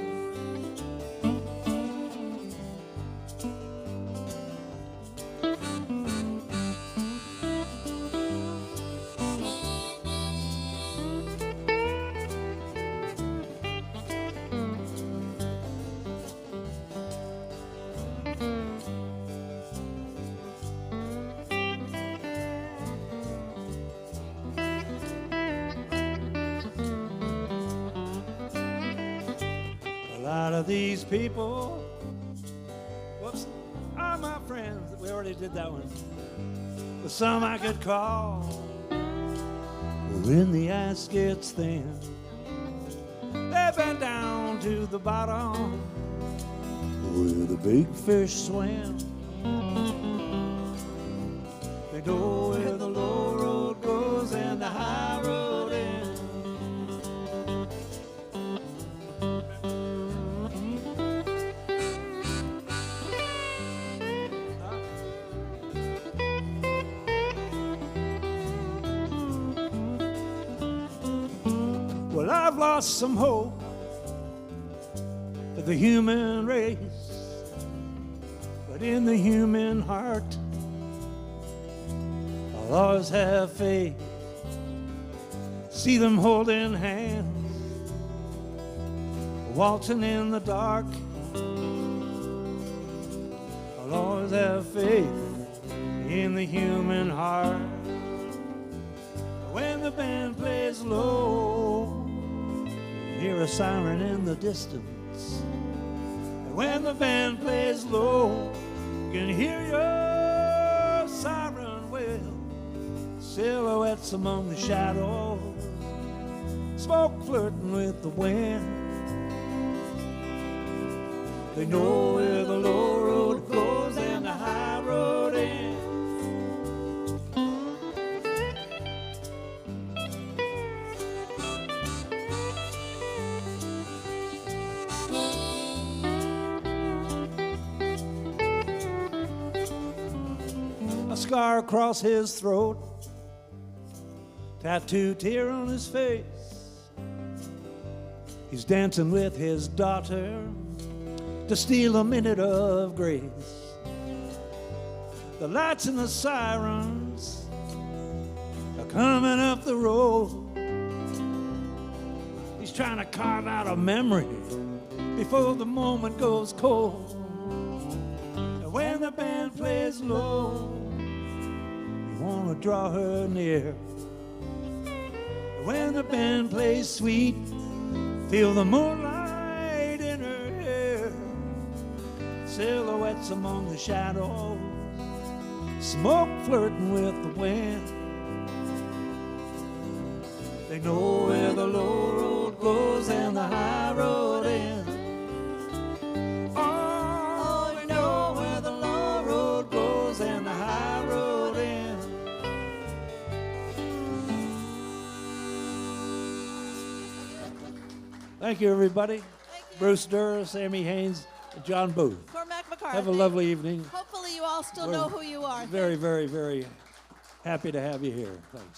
A lot of these people, whoops, are my friends. We already did that one. But some I could call when the ice gets thin. They've been down to the bottom where the big fish swim. They know where the low road goes and the high road ends. Well, I've lost some hope for the human race, but in the human heart, I'll always have faith. See them holding hands, waltzing in the dark. I'll always have faith in the human heart. When the band plays low, you hear a siren in the distance. And when the band plays low, you can hear your siren wail. Silhouettes among the shadows, smoke flirting with the wind. They know where the low road goes and the high road ends. A scar across his throat, tattooed tear on his face. He's dancing with his daughter to steal a minute of grace. The lights and the sirens are coming up the road. He's trying to carve out a memory before the moment goes cold. And when the band plays low, you want to draw her near. When the band plays sweet, feel the moonlight in her hair. Silhouettes among the shadows, smoke flirting with the wind. They know where the low road goes and the high road ends. Oh, they know where the low road goes and the high road ends. Thank you, everybody. Thank you. Bruce Durr, Sammy Haynes, and John Booth. Cormac McCarthy. Have a lovely evening. Hopefully you all still know who you are. Very, very, very happy to have you here. Thanks.